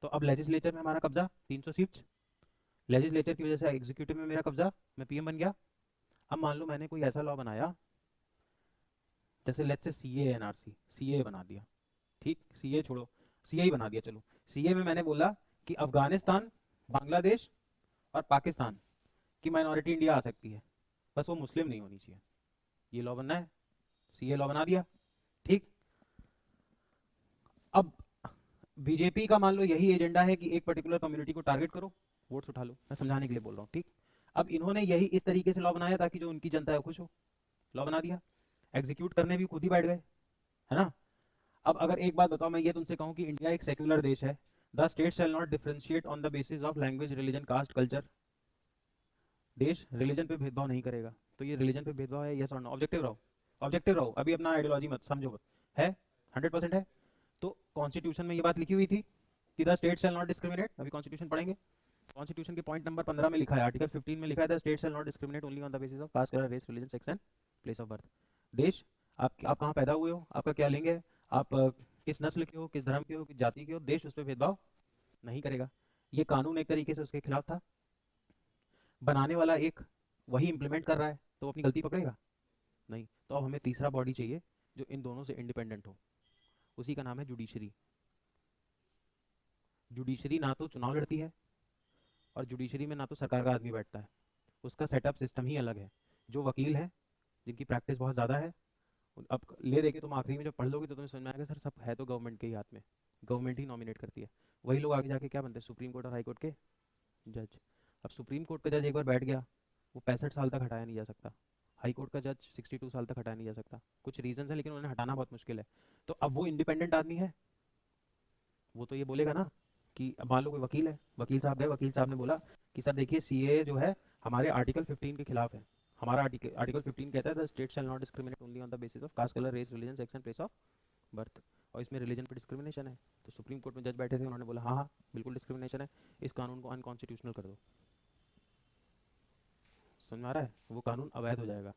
Speaker 1: तो अब लेजिस्लेचर में हमारा कब्जा 300 सीट्स, लेजिस्लेचर की वजह से एग्जीक्यूटिव में मेरा कब्जा, मैं पीएम बन गया। अब मान लो मैंने कोई ऐसा लॉ बनाया, जैसे let's say CA NRC, CA बना दिया, ठीक, सीए छोड़ो, सीए ही बना दिया, चलो सीए में मैंने बोला कि अफगानिस्तान, बांग्लादेश और पाकिस्तान की माइनॉरिटी इंडिया आ सकती है, बस वो मुस्लिम नहीं होनी चाहिए। ये लॉ बनना है, सीए लॉ बना दिया, ठीक। अब बीजेपी का मान लो यही एजेंडा है कि एक पर्टिकुलर कम्युनिटी को टारगेट करो, वोट्स उठा लो, मैं समझाने के लिए बोल रहा हूँ, ठीक। अब इन्होंने यही इस तरीके से लॉ बनाया ताकि जो उनकी जनता है खुश हो, लॉ बना दिया, एग्जीक्यूट करने भी खुद ही बैठ गए, है ना। अब अगर एक बात बताओ, मैं ये तुमसे कहूँ कि इंडिया एक सेक्युलर देश है, the state shall not differentiate on the basis of language, religion, caste, culture, देश रिलीजन पे भेदभाव नहीं करेगा, तो ये रिलीजन पे भेदभाव है, यस और नो? ऑब्जेक्टिव रहो, ऑब्जेक्टिव रहो, अभी अपना आइडियोलॉजी मत समझो, है 100% है। तो कॉन्स्टिट्यूशन में ये बात लिखी हुई थी कि the state shall not discriminate, अभी कॉन्स्टिट्यूशन पढ़ेंगे, कॉन्स्टिट्यूशन के पॉइंट नंबर 15 में लिखा है, आर्टिकल 15 में लिखा है the state shall not discriminate only on the basis of caste, colour, race, religion, sex and place of birth. देश, आप कहाँ पैदा हुए हो, आपका क्या लिंग है, आप किस नस्ल के हो, किस धर्म के हो, किस जाति के हो, देश उस पर भेदभाव नहीं करेगा। ये कानून एक तरीके से उसके खिलाफ था, बनाने वाला एक, वही इंप्लीमेंट कर रहा है, तो वो अपनी गलती पकड़ेगा नहीं। तो अब हमें तीसरा बॉडी चाहिए जो इन दोनों से इंडिपेंडेंट हो, उसी का नाम है जुडिशरी। जुडिशरी ना तो चुनाव लड़ती है और जुडिशरी में ना तो सरकार का आदमी बैठता है, उसका सेटअप सिस्टम ही अलग है। जो वकील हैं जिनकी प्रैक्टिस बहुत ज़्यादा है, अब ले देके तुम आखिरी में जब पढ़ लोगे तो तुम्हें समझ में आएगा सर सब है तो गवर्नमेंट के ही हाथ में, गवर्नमेंट ही नॉमिनेट करती है। वही लोग आगे जाके क्या बनते हैं, सुप्रीम कोर्ट और हाई कोर्ट के जज। अब सुप्रीम कोर्ट का जज एक बार बैठ गया, वो 65 साल तक हटाया नहीं जा सकता, हाई कोर्ट का जज 62 साल तक हटाया नहीं जा सकता, कुछ रीजन है लेकिन उन्हें हटाना बहुत मुश्किल है। तो अब वो इंडिपेंडेंट आदमी है, वो तो ये बोलेगा ना कि अब मान लो कोई वकील है, वकील साहब गए, वकील साहब ने बोला कि सर देखिए सीए जो है हमारे आर्टिकल 15 के खिलाफ है। हमारा आर्टिकल 15 कहता है the state shall not discriminate only on the basis of caste, colour, race, religion, sex and place of birth, और इसमें रिलीजन पे डिस्क्रिमिनेशन है। तो सुप्रीम कोर्ट में जज बैठे थे, उन्होंने बोला हाँ हाँ बिल्कुल डिस्क्रिमिनेशन है, इस कानून को अनकॉन्स्टिट्यूशनल कर दो। समझ में आ रहा है? वो कानून अवैध हो जाएगा।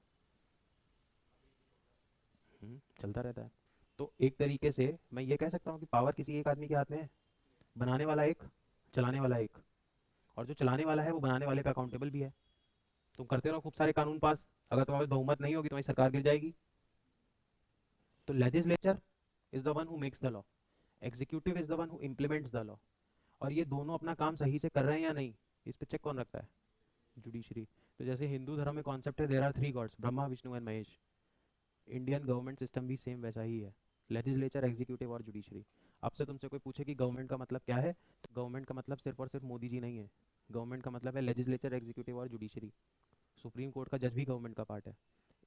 Speaker 1: चलता रहता है। तो एक तरीके से मैं ये कह सकता हूँ कि पावर किसी एक आदमी के हाथ में है, बनाने वाला एक, चलाने वाला एक, और जो चलाने वाला है वो बनाने वाले पे अकाउंटेबल भी है। तुम करते रहो खूब सारे कानून पास, अगर तुम्हारे पास बहुमत नहीं होगी तुम्हारी सरकार गिर जाएगी। तो legislature is the one who makes the law, executive is the one who implements the law, और ये दोनों अपना काम सही से कर रहे हैं या नहीं, इस पे चेक कौन रखता है? जुडिशरी। तो जैसे हिंदू धर्म में कॉन्सेप्ट है there are 3 gods, Brahma, Vishnu and Mahesh, Indian government system भी सेम वैसा ही है, लेजिस्लेचर, एग्जीक्यूटिव और जुडिशरी। आपसे तुमसे कोई पूछे कि गवर्नमेंट का मतलब क्या है, तो गवर्नमेंट का मतलब सिर्फ और सिर्फ मोदी जी नहीं है, गवर्नमेंट का मतलब है लेजिस्लेचर, एग्जीक्यूटिव और जुडिशरी। सुप्रीम कोर्ट का जज भी गवर्नमेंट का पार्ट है,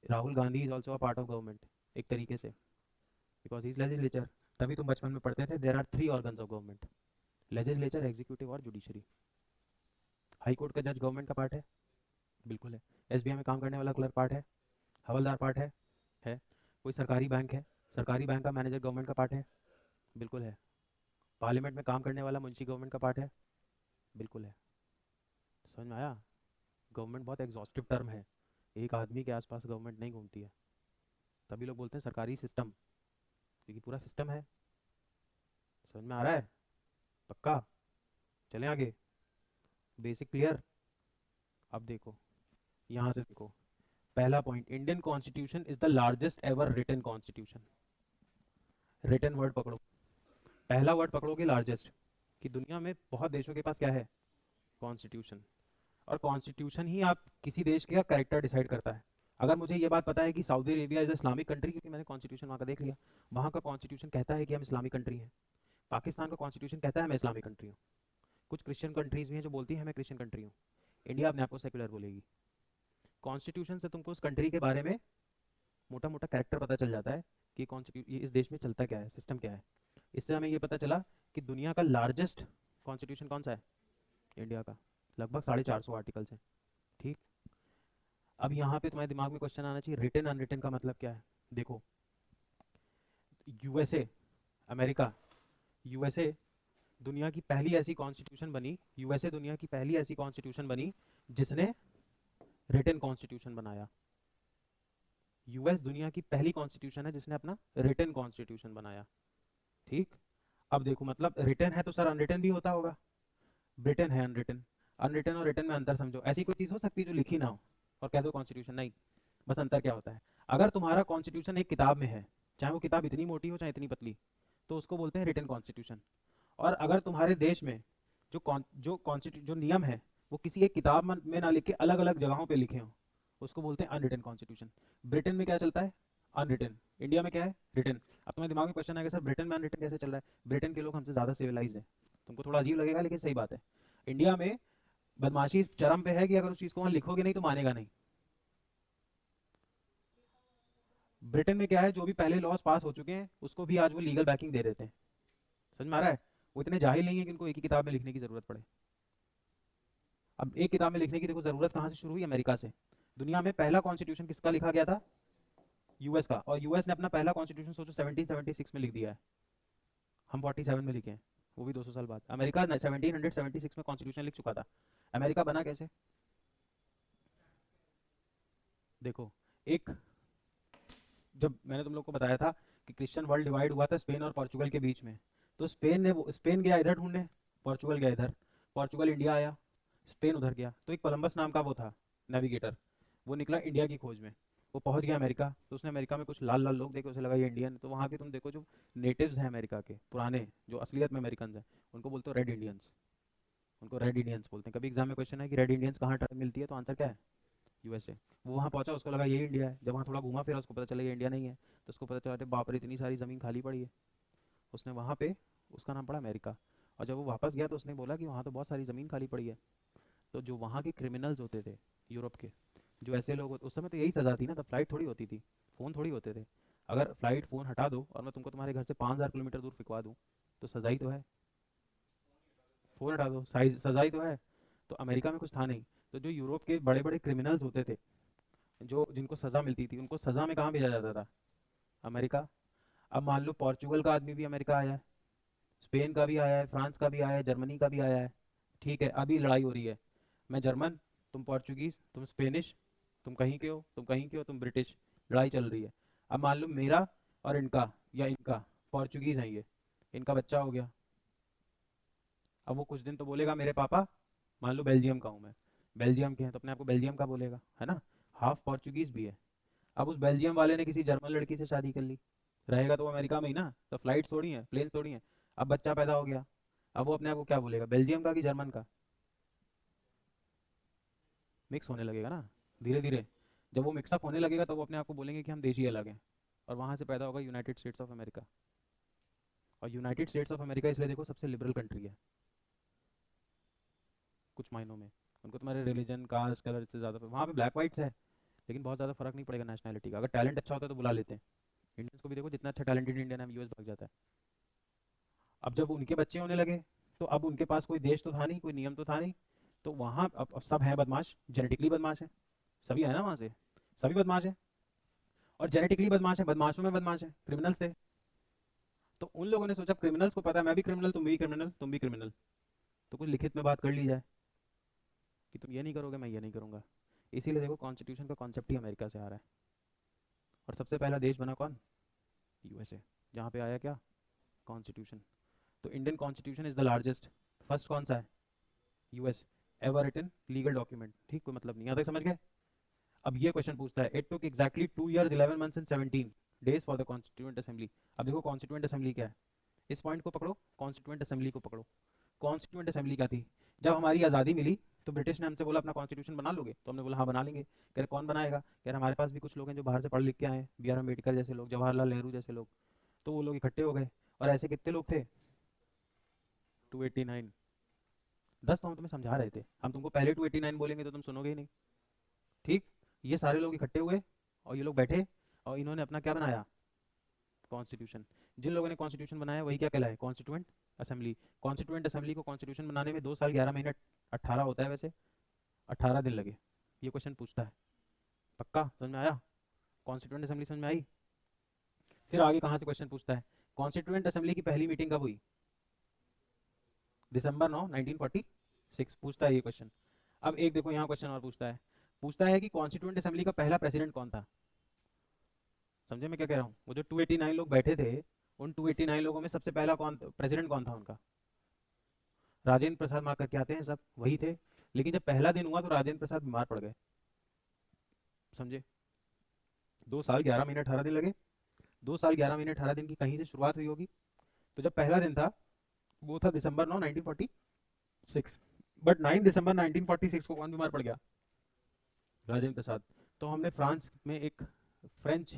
Speaker 1: Rahul Gandhi is also a part of government एक तरीके से, बिकॉज ही इज लेजिस्लेचर। तभी तुम बचपन में पढ़ते थे there are 3 organs of government, legislature, executive और जुडिशरी। हाई कोर्ट का जज गवर्नमेंट का पार्ट है, बिल्कुल है। एसबीआई में काम करने वाला क्लर्क पार्ट है, हवलदार पार्ट है। कोई सरकारी बैंक है, सरकारी बैंक का मैनेजर गवर्नमेंट का पार्ट है, बिल्कुल है। पार्लियामेंट में काम करने वाला मुंशी गवर्नमेंट का पार्ट है, बिल्कुल है। समझ में आया? गवर्नमेंट बहुत एग्जॉस्टिव टर्म है, एक आदमी के आसपास गवर्नमेंट नहीं घूमती है। तभी लोग बोलते हैं सरकारी सिस्टम, क्योंकि पूरा सिस्टम है। समझ में आ रहा है? पक्का? चलें आगे। Basic clear? अब देखो, यहाँ से देखो, पहला point, Indian constitution is the largest ever written constitution. Written word पकड़ो, पहला वर्ड पकड़ोगे लार्जेस्ट, कि दुनिया में बहुत देशों के पास क्या है, कॉन्स्टिट्यूशन। और कॉन्स्टिट्यूशन ही आप किसी देश का कैरेक्टर डिसाइड करता है। अगर मुझे ये बात पता है कि Saudi Arabia is Islamic country, क्योंकि मैंने कॉन्स्टिट्यूशन वहाँ का देख लिया, वहाँ का कॉन्स्टिट्यूशन कहता है कि हम इस्लामिक कंट्री हैं। पाकिस्तान का कॉन्स्टिट्यूशन कहता है मैं इस्लामिक कंट्री हूँ। कुछ क्रिश्चियन कंट्रीज भी हैं जो बोलती हैं मैं क्रिश्चियन कंट्री हूँ। इंडिया अपने आप को सेक्युलर बोलेगी। कॉन्स्टिट्यूशन से तुमको उस कंट्री के बारे में मोटा मोटा कैरेक्टर पता चल जाता है कि ये इस देश में चलता क्या है, सिस्टम क्या है। इससे हमें ये पता चला कि दुनिया का लार्जेस्ट कॉन्स्टिट्यूशन कौन सा है, इंडिया का। लगभग 450 आर्टिकल्स हैं। ठीक। अब यहाँ पे तुम्हारे दिमाग में क्वेश्चन आना चाहिए, रिटन अनरिटन का मतलब क्या है। देखो, यूएसए, अमेरिका, यूएसए दुनिया की पहली ऐसी कॉन्स्टिट्यूशन बनी, यूएसए दुनिया की पहली ऐसी कॉन्स्टिट्यूशन बनी जिसने रिटन कॉन्स्टिट्यूशन बनाया। यूएस दुनिया की पहली कॉन्स्टिट्यूशन है जिसने अपना रिटन कॉन्स्टिट्यूशन बनाया। ठीक। अब देखो, मतलब रिटन है तो सर अनरिटन भी होता होगा। ब्रिटेन है अनरिटन। अनरिटन और रिटन में अंतर समझो। ऐसी कोई चीज हो सकती है जो लिखी ना हो और कह दो कॉन्स्टिट्यूशन? नहीं। बस अंतर क्या होता है, अगर तुम्हारा कॉन्स्टिट्यूशन एक किताब में है, चाहे वो किताब इतनी मोटी हो चाहे इतनी पतली, तो उसको बोलते हैं रिटन कॉन्स्टिट्यूशन। और अगर तुम्हारे देश में जो नियम है वो किसी एक किताब में ना लिख के अलग अलग जगहों पे लिखे हों, उसको बोलते हैं अनरिटन कॉन्स्टिट्यूशन। ब्रिटेन में क्या चलता है, अनरिटन। इंडिया में क्या है, रिटन। अब तुम्हारे दिमाग में क्वेश्चन आएगा, सर ब्रिटेन में अनरिटन कैसे चल रहा है? ब्रिटेन के लोग हमसे ज़्यादा सिविलाइज है। तुमको थोड़ा अजीब लगेगा लेकिन सही बात है। इंडिया में बदमाशी इस चरम पे है कि अगर उस चीज़ को वहाँ लिखोगे नहीं तो मानेगा नहीं। ब्रिटेन में क्या है, जो भी पहले लॉज पास हो चुके हैं उसको भी आज वो लीगल बैकिंग दे देते हैं। समझ में आ रहा है? वो इतने जाहिल नहीं है कि उनको एक ही किताब में लिखने की जरूरत पड़े। अब एक किताब में लिखने की देखो जरूरत कहाँ से शुरू हुई, अमेरिका से। दुनिया में पहला कॉन्स्टिट्यूशन किसका लिखा गया था, यूएस का। और यूएस ने अपना पहला कॉन्स्टिट्यूशन सोचो 1776 में लिख दिया है। हम 47 में लिखे हैं, वो भी 200 साल बाद। अमेरिका 1776 में कॉन्स्टिट्यूशन लिख चुका था। अमेरिका बना कैसे? देखो, एक, जब मैंने तुम लोग को बताया था कि क्रिश्चियन वर्ल्ड डिवाइड हुआ था स्पेन और पोर्चुगल के बीच में, तो स्पेन गया इधर ढूंढने, पोर्चुगल गया इधर। पोर्चुगल इंडिया आया, स्पेन उधर गया। तो एक कोलंबस नाम का वो था नेविगेटर, वो निकला इंडिया की खोज में। वो पहुंच गया अमेरिका, तो उसने अमेरिका में कुछ लाल लाल लोग देखे, उसे लगा ये इंडियन। तो वहाँ के तुम देखो जो नेटिव्स हैं अमेरिका के पुराने, जो असलियत में अमेरिकन हैं, उनको बोलते हो रेड इंडियंस। उनको रेड इंडियंस बोलते हैं। कभी एग्जाम में क्वेश्चन है कि रेड इंडियंस कहाँ मिलती है, तो आंसर क्या है, यूएसए। वो वहाँ पहुंचा, उसको लगा ये इंडिया है। जब वहाँ थोड़ा घूमा फिरा उसको पता चला ये इंडिया नहीं है। तो उसको पता चला अरे बाप रे इतनी सारी ज़मीन खाली पड़ी है। उसने वहाँ पे, उसका नाम पड़ा अमेरिका। और जब वो वापस गया तो उसने बोला कि वहाँ तो बहुत सारी ज़मीन खाली पड़ी है। तो जो वहाँ के क्रिमिनल्स होते थे यूरोप के, जो ऐसे लोग उस समय तो यही सज़ा थी ना, तब फ्लाइट थोड़ी होती थी, फ़ोन थोड़ी होते थे। अगर फ्लाइट फ़ोन हटा दो और मैं तुमको तुम्हारे घर से 5000 किलोमीटर दूर फिकवा दूँ, तो सज़ा ही तो है। फ़ोन हटा दो, साइज सज़ा ही तो है। तो अमेरिका में कुछ था नहीं। तो जो यूरोप के बड़े बड़े क्रिमिनल्स होते थे, जो जिनको सज़ा मिलती थी, उनको सज़ा में कहाँ भेजा जाता था, अमेरिका। अब मान लो पोर्चुगल का आदमी भी अमेरिका आया है, स्पेन का भी आया है, फ्रांस का भी आया है, जर्मनी का भी आया है। ठीक है, अभी लड़ाई हो रही है। मैं जर्मन, तुम पोर्चुगीज, तुम स्पेनिश, तुम कहीं के हो, तुम कहीं के हो, तुम ब्रिटिश। लड़ाई चल रही है। अब मान लो मेरा और इनका, या इनका, पोर्चुगीज है ये, इनका बच्चा हो गया। अब वो कुछ दिन तो बोलेगा मेरे पापा, मान लो बेल्जियम का हूँ मैं, बेल्जियम के हैं तो अपने आप को बेल्जियम का बोलेगा, है ना। हाफ पोर्चुगीज भी है। अब उस बेल्जियम वाले ने किसी जर्मन लड़की से शादी कर ली, रहेगा तो वो अमेरिका में ही ना, तो फ्लाइट थोड़ी है, प्लेन थोड़ी है। अब बच्चा पैदा हो गया, अब वो अपने आप को क्या बोलेगा, बेल्जियम का कि जर्मन का? मिक्स होने लगेगा ना धीरे धीरे। जब वो मिक्सअप होने लगेगा तो वो अपने आप को बोलेंगे कि हम देशी अलग हैं। और वहाँ से पैदा होगा यूनाइटेड स्टेट्स ऑफ अमेरिका। और यूनाइटेड स्टेट्स ऑफ अमेरिका इसलिए देखो सबसे लिबरल कंट्री है कुछ मायनों में। उनको तुम्हारे रिलीजन, कास्ट, कलर से ज़्यादा, वहाँ पे ब्लैक वाइट्स है लेकिन बहुत ज़्यादा फर्क नहीं पड़ेगा नेशनैलिटी का। अगर टैलेंट अच्छा होता है तो बुला लेते हैं। इंडियंस को भी देखो, जितना अच्छा टैलेंटेड इंडियन है यूएस भाग जाता है। अब जब उनके बच्चे होने लगे, तो अब उनके पास कोई देश तो था नहीं, कोई नियम तो था नहीं। तो वहाँ अब सब हैं बदमाश, जेनेटिकली बदमाश है। सभी है ना वहाँ से, सभी बदमाश है। और जेनेटिकली बदमाश है, बदमाशों में बदमाश है, क्रिमिनल्स थे। तो उन लोगों ने सोचा क्रिमिनल्स को पता है मैं भी क्रिमिनल, तुम भी क्रिमिनल, तुम भी क्रिमिनल, तो कुछ लिखित में बात कर ली जाए कि तुम ये नहीं करोगे मैं ये नहीं करूँगा। इसीलिए देखो कॉन्स्टिट्यूशन का कॉन्सेप्ट ही अमेरिका से आ रहा है। और सबसे पहला देश बना कौन? यूएसए, जहाँ पे आया क्या? कॉन्स्टिट्यूशन। तो Indian constitution is the largest. First कौन सा है? US. Ever written legal document. ठीक, कोई मतलब नहीं, यहाँ तक समझ गए? अब ये क्वेश्चन पूछता है, it took exactly 2 years 11 months and 17 days for the constituent assembly. अब देखो कॉन्स्टिट्यूएंट असेंबली क्या है, इस पॉइंट को पकड़ो, कॉन्स्टिट्यूएंट असेंबली को पकड़ो। कॉन्स्टिट्यूएंट असेंबली क्या थी? जब हमारी आज़ादी मिली तो ब्रिटिश ने हमसे बोला अपना कॉन्स्टिट्यूशन बना लोगे, तो हमने बोला हाँ बना लेंगे। कह रहे कौन बनाएगा? कह रहे हमारे पास भी कुछ लोग हैं जो बाहर से पढ़ लिख के आए हैं, बी आर अम्बेडकर जैसे लोग, जवाहरलाल नेहरू जैसे लोग। तो वो लोग इकट्ठे हो गए, और ऐसे कितने लोग थे? 289। 10 तो हम तुम्हें समझा रहे थे, हम तुमको पहले 289 बोलेंगे तो तुम सुनोगे ही नहीं। ठीक, ये सारे लोग इकट्ठे हुए और ये लोग बैठे और इन्होंने अपना क्या बनाया? कॉन्स्टिट्यूशन। जिन लोगों ने कॉन्स्टिट्यूशन बनाया वही क्या कहलाए? Constituent assembly. कॉन्स्टिट्यूएंट असेंबली को कॉन्स्टिट्यूशन बनाने में 2 साल 11 महीने 18 होता है वैसे, 18 दिन लगे। ये क्वेश्चन पूछता है, पक्का समझ में आया? कॉन्स्टिट्यूएंट असेंबली समझ में आई? फिर आगे कहाँ से क्वेश्चन पूछता है? कॉन्स्टिट्यूएंट असेंबली की पहली मीटिंग कब हुई? December 9 1946 पूछता है ये क्वेश्चन। अब एक देखो यहाँ क्वेश्चन और पूछता है कि कॉन्स्टिट्यूएंट असेंबली का पहला प्रेसिडेंट कौन था? समझे मैं क्या कह रहा हूँ? वो जो 289 लोग बैठे थे, उन 289 लोगों में सबसे पहला कौन प्रेसिडेंट कौन था उनका? राजेंद्र प्रसाद मार करके आते हैं सब, वही थे। लेकिन जब पहला दिन हुआ तो राजेंद्र प्रसाद बीमार पड़ गए। समझे? 2 साल 11 महीने 18 दिन लगे। 2 साल 11 महीने 18 दिन की कहीं से शुरुआत हुई होगी। तो जब पहला दिन था वो था December 9 1946। बट 9 दिसंबर 1946 को कौन बीमार पड़ गया? राजेंद्र प्रसाद। तो हमने फ्रांस में एक फ्रेंच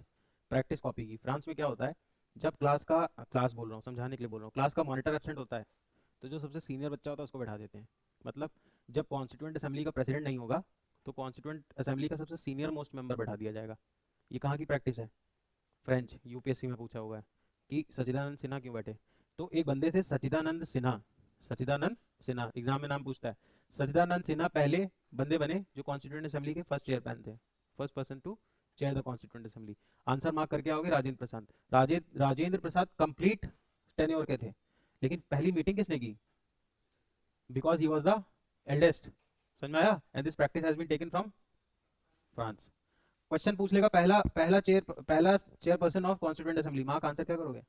Speaker 1: प्रैक्टिस कॉपी की। फ्रांस में क्या होता है, जब क्लास बोल रहा हूँ समझाने के लिए बोल रहा हूँ, क्लास का मॉनिटर एब्सेंट होता है तो जो सबसे सीनियर बच्चा होता है उसको बैठा देते हैं। मतलब जब कॉन्स्टिट्यूएंट असेंबली का प्रेसिडेंट नहीं होगा तो कॉन्स्टिट्यूएंट असेंबली का सबसे सीनियर मोस्ट मेंबर बैठा दिया जाएगा। ये कहाँ की प्रैक्टिस है? फ्रेंच। यूपीएससी में पूछा हुआ है कि सच्चिदानंद सिन्हा क्यों बैठे। तो एक बंदे थे सच्चिदानंद सिन्हा, सच्चिदानंद सिन्हा एग्जाम में नाम पूछता है। सच्चिदानंद सिन्हा पहले बंदे बने जो कॉन्स्टिट्यूएंट असेंबली के फर्स्ट चेयरमैन थे, first person to chair the constituent assembly. Answer mark करके आओगे राजेंद्र प्रसाद। राजेंद्र प्रसाद कंप्लीट टेन्योर के थे, लेकिन पहली मीटिंग किसने की? Because he was the eldest. समझ में आया? And this practice has been taken from France. Question पूछ लेगा पहला chairperson of constituent assembly, mark answer क्या करोगे?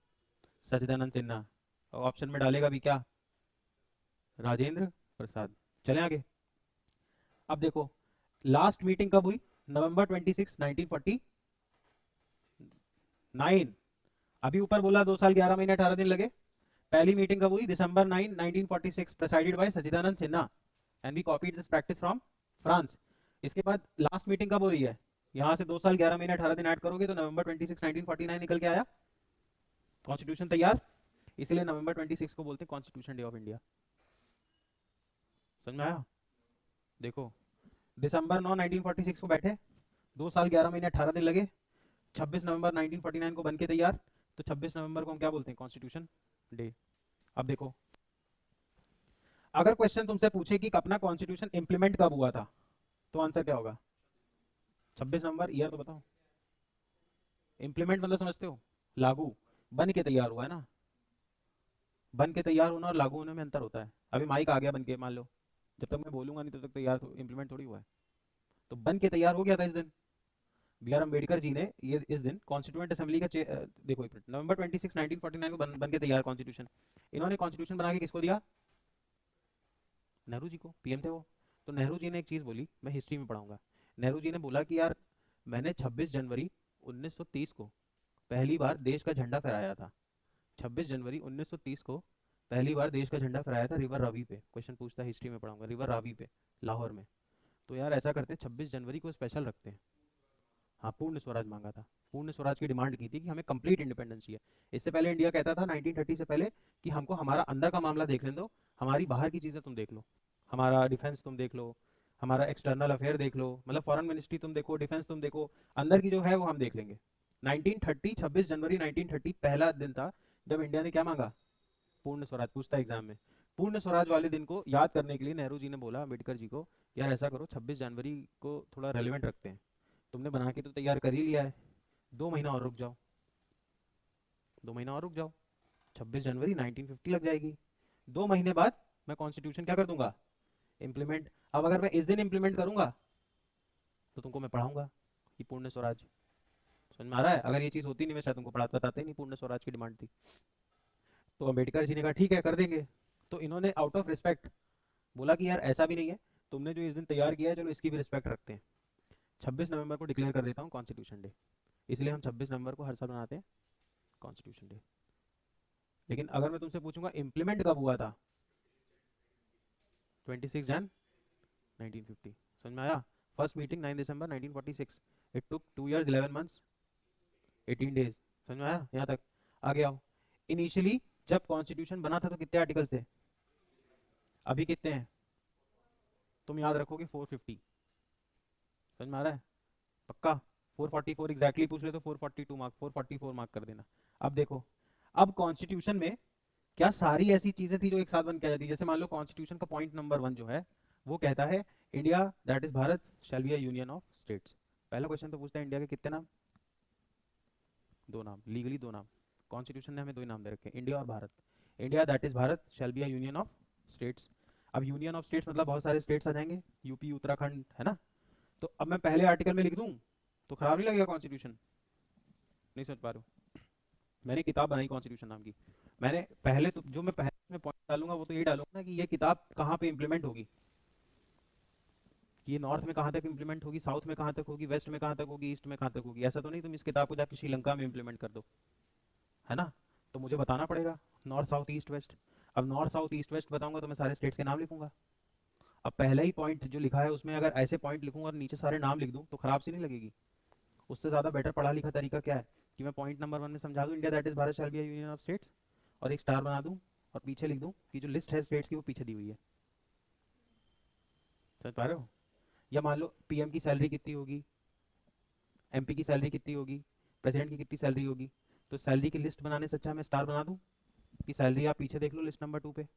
Speaker 1: सच्चिदानंद सिन्हा। और ऑप्शन में डालेगा भी क्या? राजेंद्र प्रसाद। चलें आगे। अब देखो लास्ट मीटिंग कब हुई? November 26 1949। अभी ऊपर बोला 2 साल 11 महीने 18 दिन लगे। पहली मीटिंग कब हुई? December 9 1946 presided by Sachchidananda Sinha and we copied this practice from France. इसके बाद लास्ट मीटिंग कब हो रही है? यहां से 2 साल 11 महीने 18 दिन ऐड करोगे तो November 26 1949 निकल के आया। कॉन्स्टिट्यूशन तैयार, इसीलिए November 26 को बोलते हैं कॉन्स्टिट्यूशन डे ऑफ इंडिया। समझ में आया? देखो December 9 1946 को बैठे, 2 साल 11 महीने 18 दिन लगे, 26 नवंबर 1949 को बन के तैयार। तो 26 नवंबर को हम क्या बोलते हैं? Constitution day. अब देखो अगर क्वेश्चन तुमसे पूछे कि अपना कॉन्स्टिट्यूशन इंप्लीमेंट कब हुआ था, तो आंसर क्या होगा? 26 नवंबर। ईयर तो बताओ। इंप्लीमेंट मतलब समझते हो? लागू। बन के तैयार हुआ है ना। बन के तैयार होना और लागू होने में अंतर होता है। अभी माइक आ गया बन के, मान लो, जब तक मैं बोलूंगा नहीं तब तक तैयार इंप्लीमेंट थोड़ी हुआ है। तो बन के तैयार हो गया था इस दिन। बी आर अम्बेडकर जी ने ये इस दिन कॉन्स्टिट्यूएंट असेंबली का देखो एक मिनट, November 26 1949 को बन के तैयार कॉन्स्टिट्यूशन। इन्होंने कॉन्स्टिट्यूशन बना के किसको दिया? नेहरू जी को, पीएम थे वो। तो नेहरू जी ने एक चीज बोली, मैं हिस्ट्री में पढ़ाऊंगा। नेहरू जी ने बोला कि यार मैंने 26 जनवरी 1930 को पहली बार देश का झंडा फहराया था। 26 जनवरी 1930 को पहली बार देश का झंडा फहराया था रिवर रावी पे। क्वेश्चन पूछता है, हिस्ट्री में पढ़ाऊंगा, रिवर रावी पे लाहौर में। तो यार ऐसा करते 26 जनवरी को स्पेशल रखते हैं। हाँ, पूर्ण स्वराज मांगा था। पूर्ण स्वराज की डिमांड की थी कि हमें कंप्लीट इंडिपेंडेंस चाहिए। इससे पहले इंडिया कहता था 1930 से पहले कि हमको हमारा अंदर का मामला देख लेने दो, हमारी बाहर की चीज़ें तुम देख लो, हमारा डिफेंस तुम देख लो, हमारा एक्सटर्नल अफेयर देख लो, मतलब फॉरेन मिनिस्ट्री तुम देखो, डिफेंस तुम देखो, अंदर की जो है वो हम देख लेंगे। 1930 26 जनवरी 1930 पहला दिन था जब इंडिया ने क्या मांगा? पूर्ण स्वराज। पूछता है एग्जाम में। पूर्ण स्वराज वाले दिन को याद करने के लिए नेहरू जी ने बोला अम्बेडकर जी को, यार ऐसा करो 26 जनवरी को थोड़ा रेलिवेंट रखते हैं। तुमने बना के तो तैयार कर ही लिया है, 2 महीना और रुक जाओ, 2 महीना और रुक जाओ, 26 जनवरी 1950 लग जाएगी। 2 महीने बाद मैं कॉन्स्टिट्यूशन क्या कर दूंगा? इम्प्लीमेंट। अब अगर मैं इस दिन इम्प्लीमेंट करूंगा तो तुमको मैं पढ़ाऊंगा कि पूर्ण स्वराज, समझ में आ रहा है? अगर ये चीज होती नहीं मैं शायद तुमको पढ़ा बताते ही नहीं, पूर्ण स्वराज की डिमांड थी। तो अम्बेडकर जी ने कहा ठीक है कर देंगे। तो इन्होंने आउट ऑफ रिस्पेक्ट बोला कि यार ऐसा भी नहीं है, तुमने जो इस दिन तैयार किया है चलो इसकी भी रिस्पेक्ट रखते हैं, 26 नवंबर को डिक्लेयर कर देता हूँ कॉन्स्टिट्यूशन डे। इसलिए हम 26 नवंबर को हर साल मनाते हैं कॉन्स्टिट्यूशन डे। लेकिन अगर मैं तुमसे पूछूंगा इम्प्लीमेंट कब हुआ था, 26 जन 1950, समझ में आया? First meeting 9 December 1946, it took 2 years 11 months 18 days, समझ में आया यहाँ तक? आगे आओ। इनिशियली जब कॉन्स्टिट्यूशन बना था तो कितने आर्टिकल्स थे? अभी कितने हैं? तुम याद रखोगे 450, समझ में आ रहा है? पक्का? 444 एग्जैक्टली पूछ ले तो 442 मार्क, 444 मार्क कर देना। अब देखो, अब कॉन्स्टिट्यूशन में क्या सारी ऐसी चीजें थी जो एक साथ बन के आ जाती? जैसे मान लो कॉन्स्टिट्यूशन का पॉइंट नंबर 1 जो है वो कहता है India that is Bharat shall be a union of states. पहला क्वेश्चन तो पूछता है इंडिया के कितने नाम? 2 नाम, लीगली 2 नाम। कॉन्स्टिट्यूशन ने हमें 2 ही नाम दे रखे हैं, इंडिया और Bharat. India that is Bharat shall be a union of states. अब यूनियन ऑफ स्टेट्स मतलब बहुत सारे स्टेट्स आ जाएंगे, यूपी उत्तराखंड, है ना? तो अब मैं पहले आर्टिकल में लिख दूं तो खराब नहीं लगेगा कॉन्स्टिट्यूशन? नहीं समझ पा रहे हो? मैंने किताब बनाई कॉन्स्टिट्यूशन नाम की, मैंने पहले तो जो मैं पहले में पॉइंट डालूंगा वो तो यही डालूंगा ना कि ये किताब कहाँ पे इंप्लीमेंट होगी, कि ये नॉर्थ में कहाँ तक इंप्लीमेंट होगी, साउथ में कहाँ तक होगी, वेस्ट में कहाँ तक होगी, ईस्ट में कहाँ तक होगी। ऐसा तो नहीं तुम इस किताब को जाकर श्रीलंका में इंप्लीमेंट कर दो, है ना? तो मुझे बताना पड़ेगा नॉर्थ साउथ ईस्ट वेस्ट। अब नॉर्थ साउथ ईस्ट वेस्ट बताऊंगा तो मैं सारे स्टेट्स के नाम लिखूंगा। अब पहला ही पॉइंट जो लिखा है उसमें अगर ऐसे पॉइंट लिखूंगा और नीचे सारे नाम लिख दूं तो खराब सी नहीं लगेगी? उससे ज़्यादा बेटर पढ़ा लिखा तरीका क्या है कि मैं पॉइंट नंबर 1 में समझा दूं India that is Bharat shall be a union of states, और एक स्टार बना दूं और पीछे लिख दूं कि जो लिस्ट है स्टेट्स की वो पीछे दी हुई है। समझ पा रहे हो? या मान लो पीएम की सैलरी कितनी होगी, एमपी की सैलरी कितनी होगी, प्रेसिडेंट की कितनी सैलरी होगी, तो सैलरी की लिस्ट बनाने से अच्छा मैं स्टार बना दूं कि सैलरी आप पीछे देख लो लिस्ट नंबर 2 पे।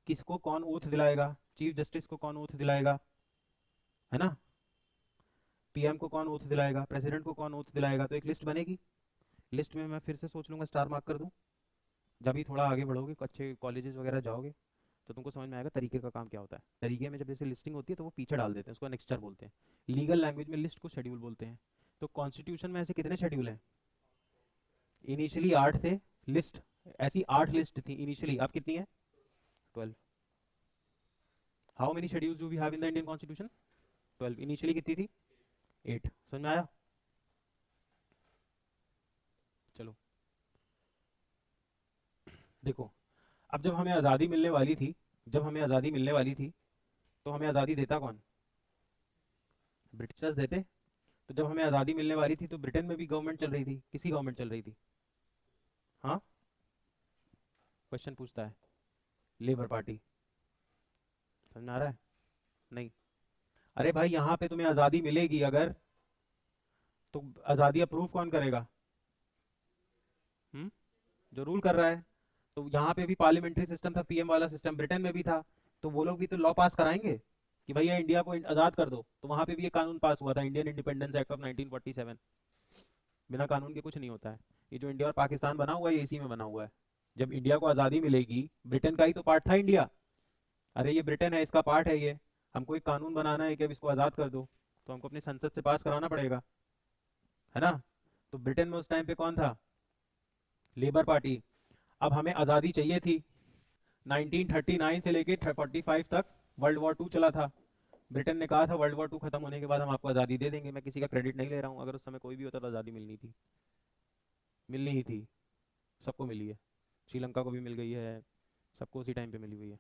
Speaker 1: किसको कौन ओथ दिलाएगा, चीफ जस्टिस को कौन ओथ दिलाएगा, है ना? पीएम को कौन ओथ दिलाएगा, प्रेसिडेंट को कौन ओथ दिलाएगा, तो एक लिस्ट बनेगी। लिस्ट में मैं फिर से सोच लूंगा स्टार मार्क कर दूं। जब भी थोड़ा आगे बढ़ोगे अच्छे कॉलेजेस वगैरह जाओगे तो तुमको समझ में आएगा तरीके का काम क्या होता है। तरीके में जब जैसे लिस्टिंग होती है तो वो पीछे डाल देते हैं, उसको नेक्स्टर बोलते हैं। लीगल लैंग्वेज में लिस्ट को शेड्यूल बोलते हैं। तो कॉन्स्टिट्यूशन में ऐसे कितने शेड्यूल हैं? इनिशियली 8 थे, लिस्ट ऐसी 8 लिस्ट थी इनिशियली, अब कितनी है? 12। How many schedules do we have in the Indian constitution? 12। Initially कितनी थी? 8। समझ में आया? चलो देखो, अब जब हमें आज़ादी मिलने वाली थी, जब हमें आज़ादी मिलने वाली थी तो हमें आज़ादी देता कौन? ब्रिटिशर्स देते। तो जब हमें आज़ादी मिलने वाली थी तो ब्रिटेन में भी गवर्नमेंट चल रही थी, किसी गवर्नमेंट चल रही थी? हाँ, क्वेश्चन पूछता है। Labour party. समझ में आ रहा है? नहीं। अरे भाई यहाँ पे तुम्हें आज़ादी मिलेगी अगर, तो आज़ादी अप्रूव कौन करेगा? हम्म, जो रूल कर रहा है। तो यहाँ पे भी पार्लियामेंट्री सिस्टम था, पीएम वाला सिस्टम ब्रिटेन में भी था। तो वो लोग भी तो लॉ पास कराएंगे कि भैया इंडिया को आज़ाद कर दो, तो वहाँ पे भी ये कानून पास हुआ था, इंडियन इंडिपेंडेंस एक्ट ऑफ 1947। बिना कानून के कुछ नहीं होता है। ये जो इंडिया और पाकिस्तान बना हुआ है ये इसी में बना हुआ है। जब इंडिया को आज़ादी मिलेगी, ब्रिटेन का ही तो पार्ट था इंडिया। अरे ये ब्रिटेन है, इसका पार्ट है ये। हमको एक कानून बनाना है कि अब इसको आज़ाद कर दो, तो हमको अपनी संसद से पास कराना पड़ेगा, है ना? तो ब्रिटेन में उस टाइम पे कौन था? Labour party. अब हमें आज़ादी चाहिए थी, 1939 से लेके 45 तक वर्ल्ड वॉर 2 चला था। ब्रिटेन ने कहा था वर्ल्ड वॉर 2 खत्म होने के बाद हम आपको आज़ादी दे देंगे। मैं किसी का क्रेडिट नहीं ले रहा हूँ, अगर उस समय कोई भी होता तो आज़ादी मिलनी थी, मिलनी ही थी। सबको मिली है, श्रीलंका को भी मिल गई है, सबको उसी टाइम पे मिली हुई है।